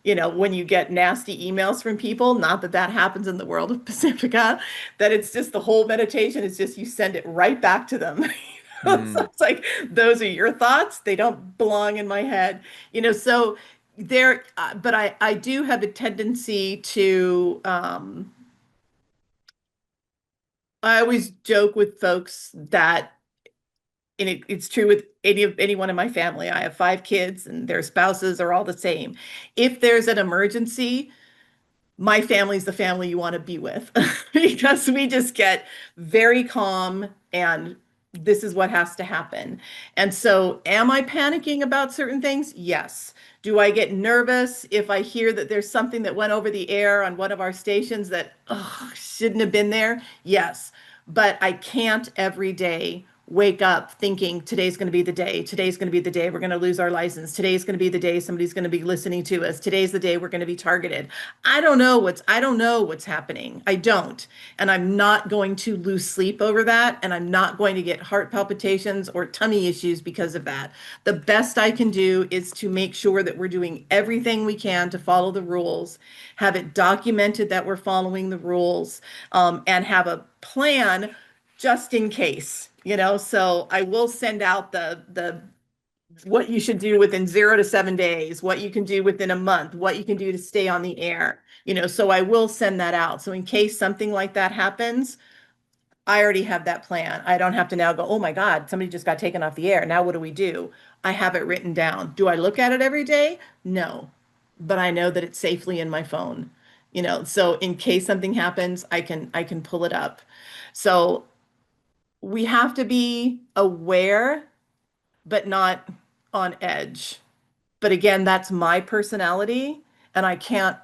when you get nasty emails from people, not that happens in the world of Pacifica, that it's just the whole meditation is just you send it right back to them. Mm. It's like, those are your thoughts. They don't belong in my head, so there, but I do have a tendency to, I always joke with folks that, and it's true with anyone in my family. I have 5 kids and their spouses are all the same. If there's an emergency, my family's the family you want to be with because we just get very calm and this is what has to happen. And so, am I panicking about certain things? Yes. Do I get nervous if I hear that there's something that went over the air on one of our stations that shouldn't have been there? Yes. But I can't every day wake up thinking today's going to be the day. Today's going to be the day we're going to lose our license. Today's going to be the day somebody's going to be listening to us. Today's the day we're going to be targeted. I don't know what's happening. I don't. And I'm not going to lose sleep over that. And I'm not going to get heart palpitations or tummy issues because of that. The best I can do is to make sure that we're doing everything we can to follow the rules, have it documented that we're following the rules, and have a plan just in case, So I will send out the what you should do within 0 to 7 days, what you can do within a month, what you can do to stay on the air, So I will send that out. So in case something like that happens, I already have that plan. I don't have to now go, oh my God, somebody just got taken off the air. Now what do we do? I have it written down. Do I look at it every day? No, but I know that it's safely in my phone, So in case something happens, I can pull it up. So we have to be aware, but not on edge. But again, that's my personality, and I can't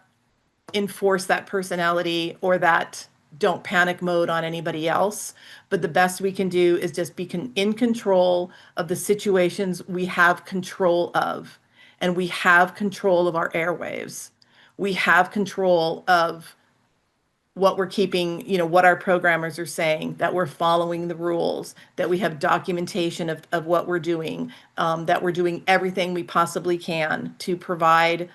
enforce that personality or that don't panic mode on anybody else. But the best we can do is just be in control of the situations we have control of. And we have control of our airwaves. We have control of what we're keeping, what our programmers are saying, that we're following the rules, that we have documentation of what we're doing, that we're doing everything we possibly can to provide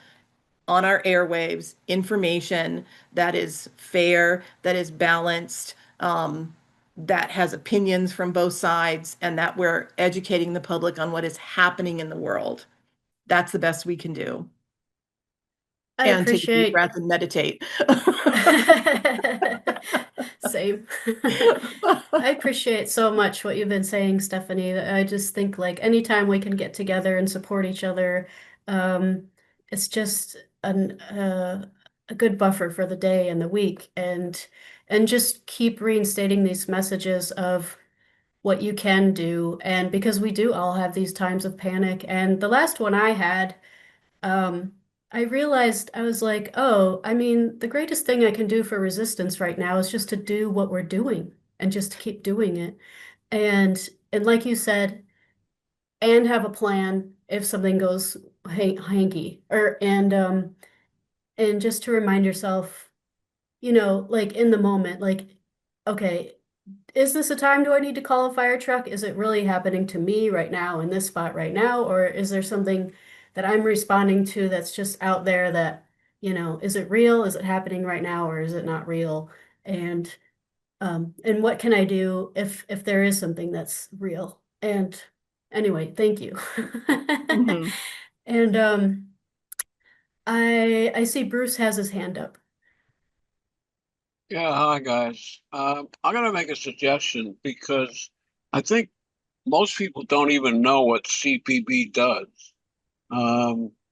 on our airwaves information that is fair, that is balanced, that has opinions from both sides, and that we're educating the public on what is happening in the world. That's the best we can do. I And take a deep appreciate breath and meditate. Same. I appreciate so much what you've been saying, Stephanie. I just think like anytime we can get together and support each other, um, it's just a good buffer for the day and the week, and just keep reinstating these messages of what you can do. And because we do all have these times of panic, and the last one I had, um, I realized I was like, oh, I mean, the greatest thing I can do for resistance right now is just to do what we're doing and just to keep doing it. And like you said, and have a plan if something goes hanky or and just to remind yourself, like in the moment, like, okay, is this a time do I need to call a fire truck? Is it really happening to me right now in this spot right now? Or is there something that I'm responding to that's just out there that, is it real? Is it happening right now or is it not real? And and what can I do if there is something that's real? And anyway, thank you. Mhm. And I see Bruce has his hand up. Yeah, hi guys. I'm going to make a suggestion because I think most people don't even know what CPB does.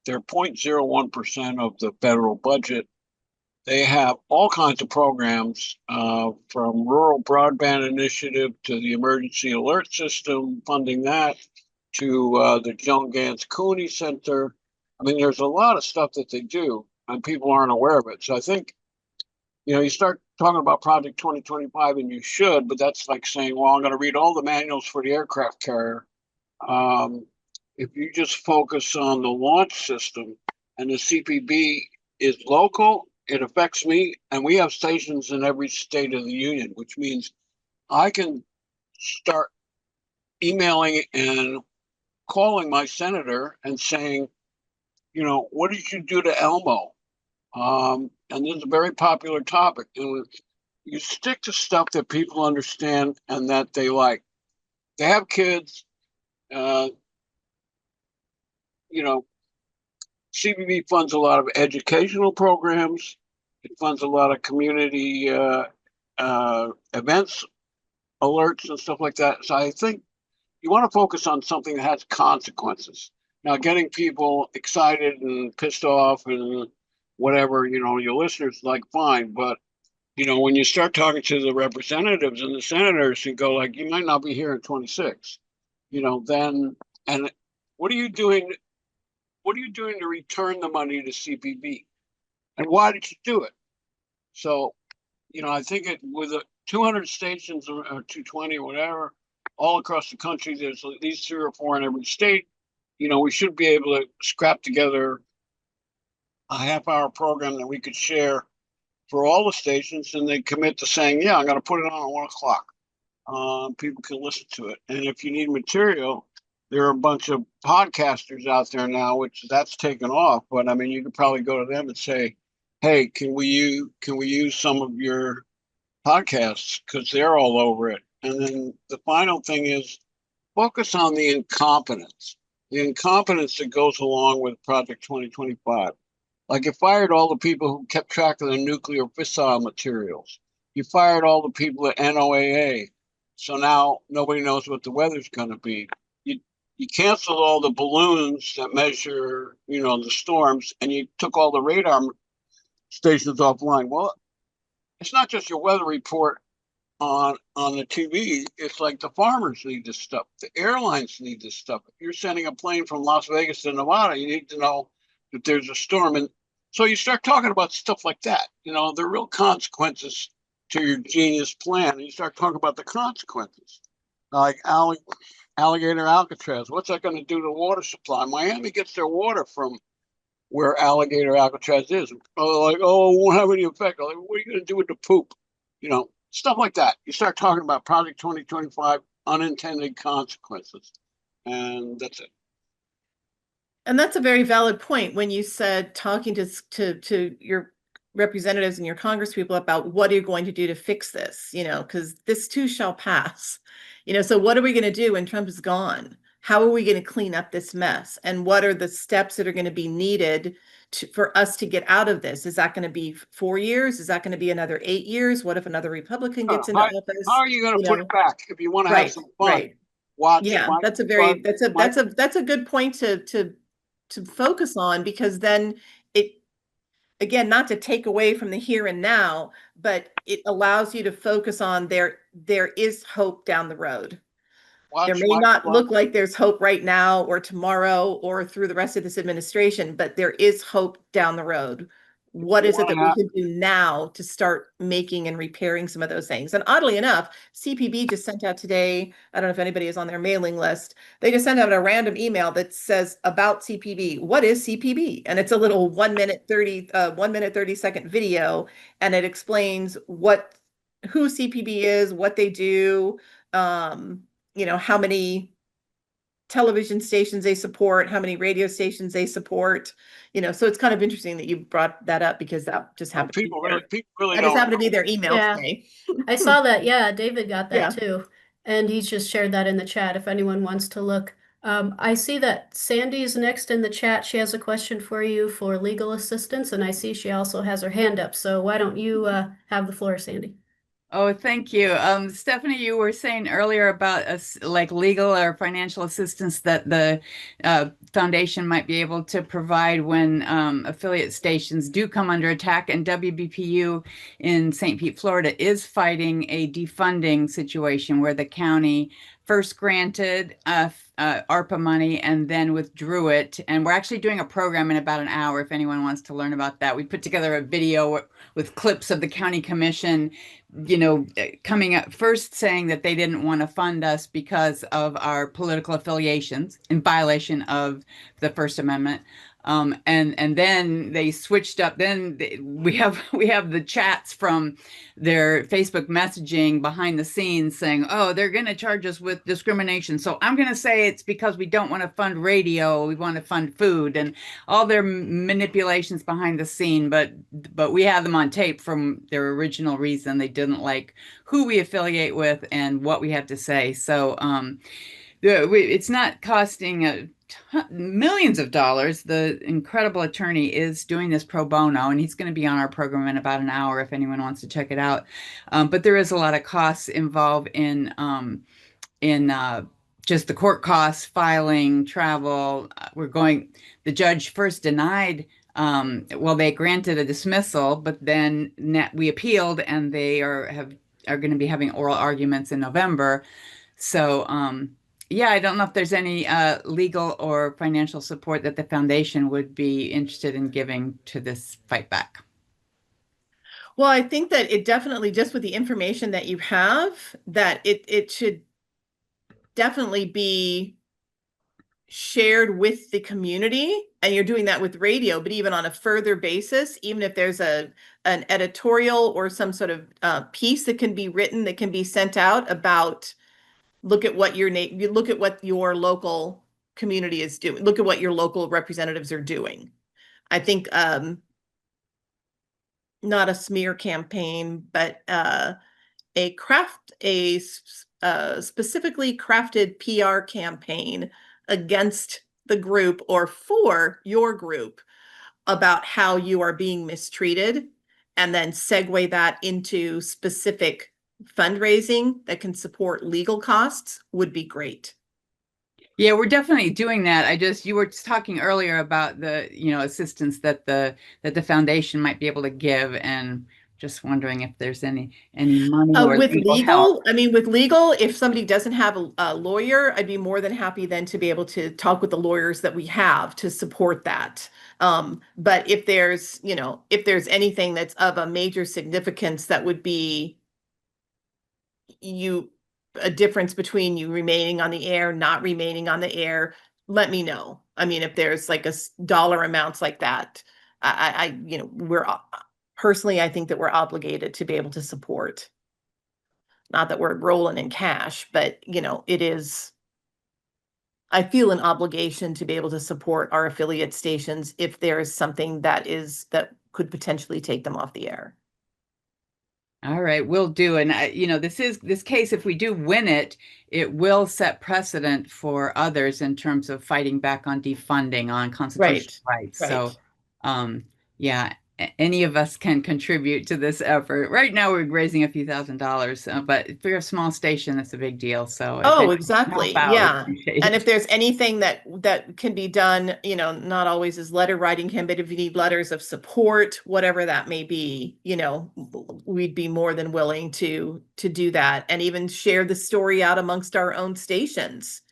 They're 0.01% of the federal budget. They have all kinds of programs, from Rural Broadband Initiative to the Emergency Alert System, funding that, to the Joan Gans Cooney Center. I mean, there's a lot of stuff that they do, and people aren't aware of it. So I think you start talking about Project 2025, and you should, but that's like saying, well, I'm going to read all the manuals for the aircraft carrier. Um, if you just focus on the launch system, and the CPB is local, it affects me, and we have stations in every state of the union, which means I can start emailing and calling my senator and saying, what did you do to Elmo? And this is a very popular topic. And you stick to stuff that people understand and that they like. they have kids. Uh, you know, CBB funds a lot of educational programs. It funds a lot of community events, alerts, and stuff like that. So I think you want to focus on something that has consequences. Now, getting people excited and pissed off and whatever, your listeners like, fine. But, when you start talking to the representatives and the senators and go like, you might not be here in 26, then, and what are you doing? What are you doing to return the money to CPB? And why did you do it? So, I think with 200 stations or 220 or whatever, all across the country, there's at least 3 or 4 in every state. We should be able to scrap together a half-hour program that we could share for all the stations, and they commit to saying, yeah, I'm going to put it on at 1 o'clock. People can listen to it. And if you need material, there are a bunch of podcasters out there now, which that's taken off. But I mean, you could probably go to them and say, hey, can we use some of your podcasts, because they're all over it. And then the final thing is focus on the incompetence that goes along with Project 2025. Like, you fired all the people who kept track of the nuclear fissile materials. You fired all the people at NOAA. So now nobody knows what the weather's going to be. You canceled all the balloons that measure, the storms, and you took all the radar stations offline. Well, it's not just your weather report on the TV. It's like the farmers need this stuff. The airlines need this stuff. If you're sending a plane from Las Vegas to Nevada, you need to know that there's a storm. And so you start talking about stuff like that. There are real consequences to your genius plan. And you start talking about the consequences. Like alligator Alcatraz. What's that going to do to the water supply? Miami gets their water from where alligator Alcatraz is. It won't have any effect. Like, what are you going to do with the poop? Stuff like that. You start talking about Project 2025, unintended consequences. And that's it. And that's a very valid point when you said talking to your representatives and your congresspeople about what are you going to do to fix this, because this too shall pass. So what are we going to do when Trump is gone? How are we going to clean up this mess? And what are the steps that are going to be needed for us to get out of this? Is that going to be 4 years? Is that going to be another 8 years? What if another Republican gets into office? How are you going to put it back if you want to have some fun? Right. Watch. Yeah, that's a good point to focus on, because then it, again, not to take away from the here and now, but it allows you to focus on there is hope down the road. There may not look like there's hope right now or tomorrow or through the rest of this administration, but there is hope down the road. What is it that we can do now to start making and repairing some of those things? And oddly enough, CPB just sent out today, I don't know if anybody is on their mailing list, they just sent out a random email that says about CPB. What is CPB? And it's a little 1 minute 30-second video, and it explains who CPB is, what they do, how many television stations they support, how many radio stations they support, so it's kind of interesting that you brought that up, because that just happened people really that just happened to be their email today. I saw that. Yeah, David got that Yeah. too. And he's just shared that in the chat if anyone wants to look. I see that Sandy's next in the chat. She has a question for you for legal assistance, and I see she also has her hand up. So why don't you have the floor, Sandy? Oh, thank you. Stephanie, you were saying earlier about like legal or financial assistance that the foundation might be able to provide when affiliate stations do come under attack. And WBPU in St. Pete, Florida is fighting a defunding situation where the county first granted ARPA money and then withdrew it. And we're actually doing a program in about an hour if anyone wants to learn about that. We put together a video with clips of the county commission, coming up first saying that they didn't want to fund us because of our political affiliations in violation of the First Amendment. And then they switched up. Then we have the chats from their Facebook messaging behind the scenes saying, "Oh, they're going to charge us with discrimination." So I'm going to say it's because we don't want to fund radio, we want to fund food, and all their manipulations behind the scene. But we have them on tape from their original reason. They didn't like who we affiliate with and what we have to say. So it's not costing millions of dollars. The incredible attorney is doing this pro bono, and he's going to be on our program in about an hour if anyone wants to check it out. But there is a lot of costs involved in just the court costs, filing, travel. The judge first denied, well, they granted a dismissal, but then we appealed, and they are going to be having oral arguments in November. So, yeah, I don't know if there's any legal or financial support that the foundation would be interested in giving to this fight back. Well, I think that it definitely, just with the information that you have, that it should definitely be shared with the community. And you're doing that with radio, but even on a further basis, even if there's an editorial or some sort of piece that can be written, that can be sent out about, look at what look at what your local community is doing. Look at what your local representatives are doing. I think not a smear campaign, but a specifically crafted PR campaign against the group or for your group about how you are being mistreated, and then segue that into specific fundraising that can support legal costs would be great. Yeah, we're definitely doing that. You were talking earlier about the, assistance that the foundation might be able to give, and just wondering if there's any money or with legal legal help. I mean, with legal, if somebody doesn't have a lawyer, I'd be more than happy then to be able to talk with the lawyers that we have to support that. But if there's anything that's of a major significance that would be a difference between you remaining on the air, not remaining on the air, let me know. I mean, if there's like dollar amounts like that, we're personally, I think that we're obligated to be able to support. Not that we're rolling in cash, but it is, I feel an obligation to be able to support our affiliate stations if there is something that could potentially take them off the air. All right, we'll do. And this case, if we do win it, it will set precedent for others in terms of fighting back on defunding, on constitutional rights. Right. So, yeah, any of us can contribute to this effort. Right now, we're raising a few $1,000s, but for a small station, that's a big deal. So, Exactly. Yeah. And if there's anything that can be done, not always is letter writing him, but if you need letters of support, whatever that may be, we'd be more than willing to do that, and even share the story out amongst our own stations.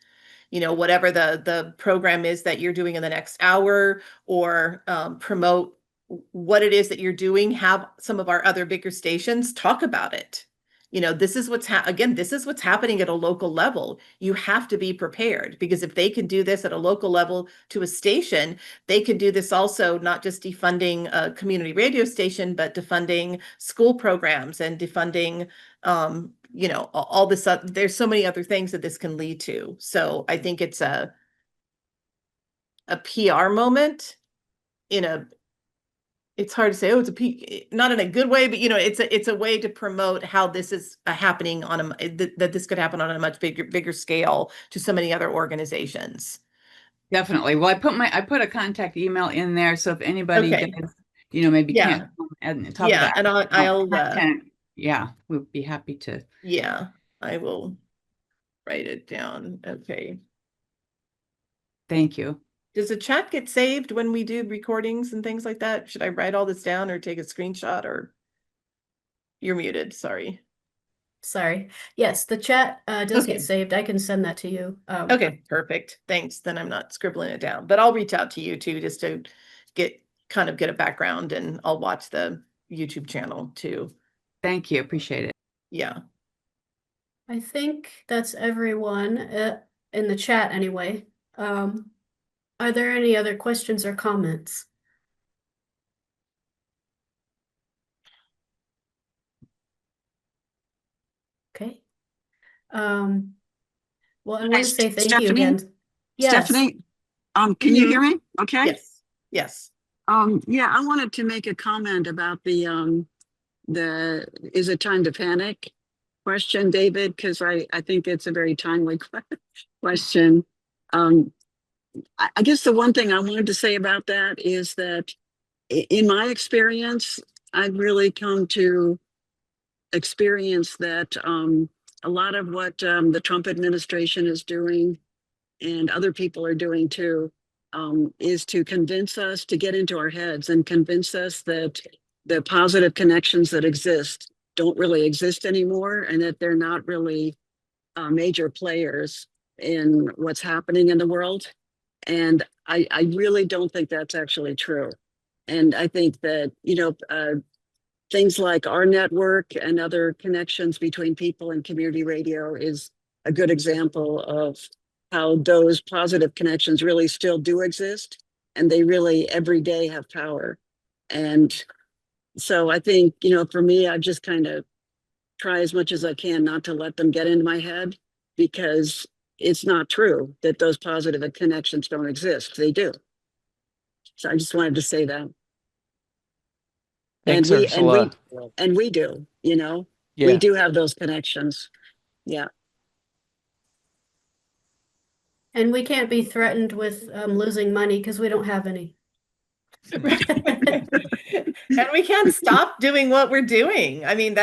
Whatever the program is that you're doing in the next hour, or promote what it is that you're doing, have some of our other bigger stations talk about it. This is what's happening at a local level. You have to be prepared, because if they can do this at a local level to a station, they can do this also, not just defunding a community radio station, but defunding school programs and defunding, all this. There's so many other things that this can lead to. So I think it's a PR moment it's hard to say, it's not in a good way, but it's a way to promote how this is happening that this could happen on a much bigger scale to so many other organizations. Definitely. Well, I put a contact email in there, so if anybody does, maybe can't come and talk about and I'll content, we'll be happy to. Yeah, I will write it down. Okay. Thank you. Does the chat get saved when we do recordings and things like that? Should I write all this down or take a screenshot? Or you're muted, sorry. Yes, the chat does get saved. I can send that to you. Okay, perfect. Thanks. Then I'm not scribbling it down, but I'll reach out to you too, just to get a background, and I'll watch the YouTube channel too. Thank you. Appreciate it. Yeah. I think that's everyone in the chat anyway. Are there any other questions or comments? Okay. Well, I want to say thank you Stephanie? again. Yes. Stephanie, can you hear me? Okay. Yes, yes. Yeah, I wanted to make a comment about the is it time to panic question, David, because I think it's a very timely question. I guess the one thing I wanted to say about that is that in my experience, I've really come to experience that a lot of what the Trump administration is doing and other people are doing too, is to convince us to get into our heads and convince us that the positive connections that exist don't really exist anymore and that they're not really major players in what's happening in the world. And I really don't think that's actually true. And I think that, things like our network and other connections between people and community radio is a good example of how those positive connections really still do exist. And they really every day have power. And so I think, for me, I just kind of try as much as I can not to let them get into my head, because it's not true that those positive connections don't exist. They do. So I just wanted to say that. Thanks, And Ursula. we do, we Yeah. do have those connections. Yeah. And we can't be threatened with losing money because we don't have any. And we can't stop doing what we're doing. I mean,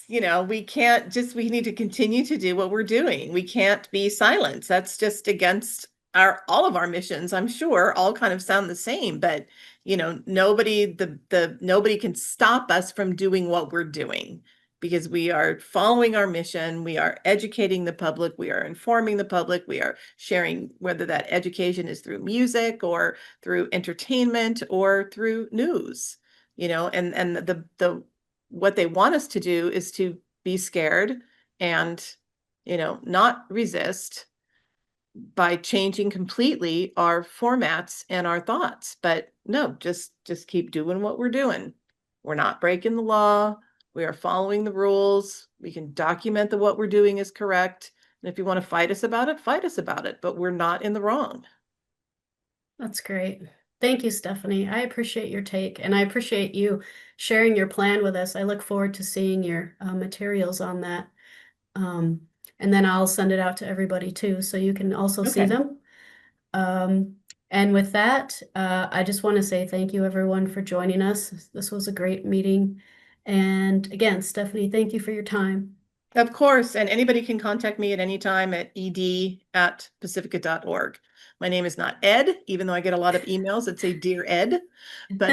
we need to continue to do what we're doing. We can't be silent. That's just against all of our missions. I'm sure all kind of sound the same, but nobody can stop us from doing what we're doing, because we are following our mission. We are educating the public. We are informing the public. We are sharing, whether that education is through music or through entertainment or through news, and the what they want us to do is to be scared and, not resist by changing completely our formats and our thoughts. But no, just keep doing what we're doing. We're not breaking the law. We are following the rules. We can document that what we're doing is correct. And if you want to fight us about it, fight us about it, but we're not in the wrong. That's great. Thank you, Stephanie. I appreciate your take, and I appreciate you sharing your plan with us. I look forward to seeing your materials on that. And then I'll send it out to everybody too, so you can also see Okay. them. And with that, I just want to say thank you, everyone, for joining us. This was a great meeting. And again, Stephanie, thank you for your time. Of course, and anybody can contact me at any time at ed@pacifica.org. My name is not Ed, even though I get a lot of emails that say Dear Ed. But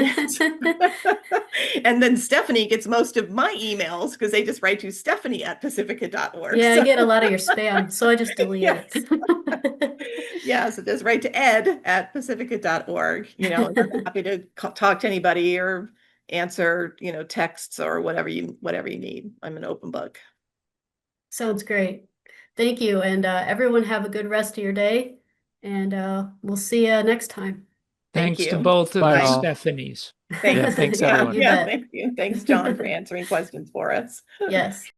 and then Stephanie gets most of my emails because they just write to Stephanie@pacifica.org. Yeah, So. I get a lot of your spam, so I just delete Yes. it. Yeah, so just write to ed@pacifica.org. I'm happy to talk to anybody or answer, texts or whatever you need. I'm an open book. Sounds great. Thank you. And everyone have a good rest of your day. And we'll see you next time. Thank Thanks to you. both of Bye, the all. Stephanies. Thanks. Yeah, thanks, Yeah, everyone. You yeah, bet. thank you. Thanks, John, for answering questions for us. Yes.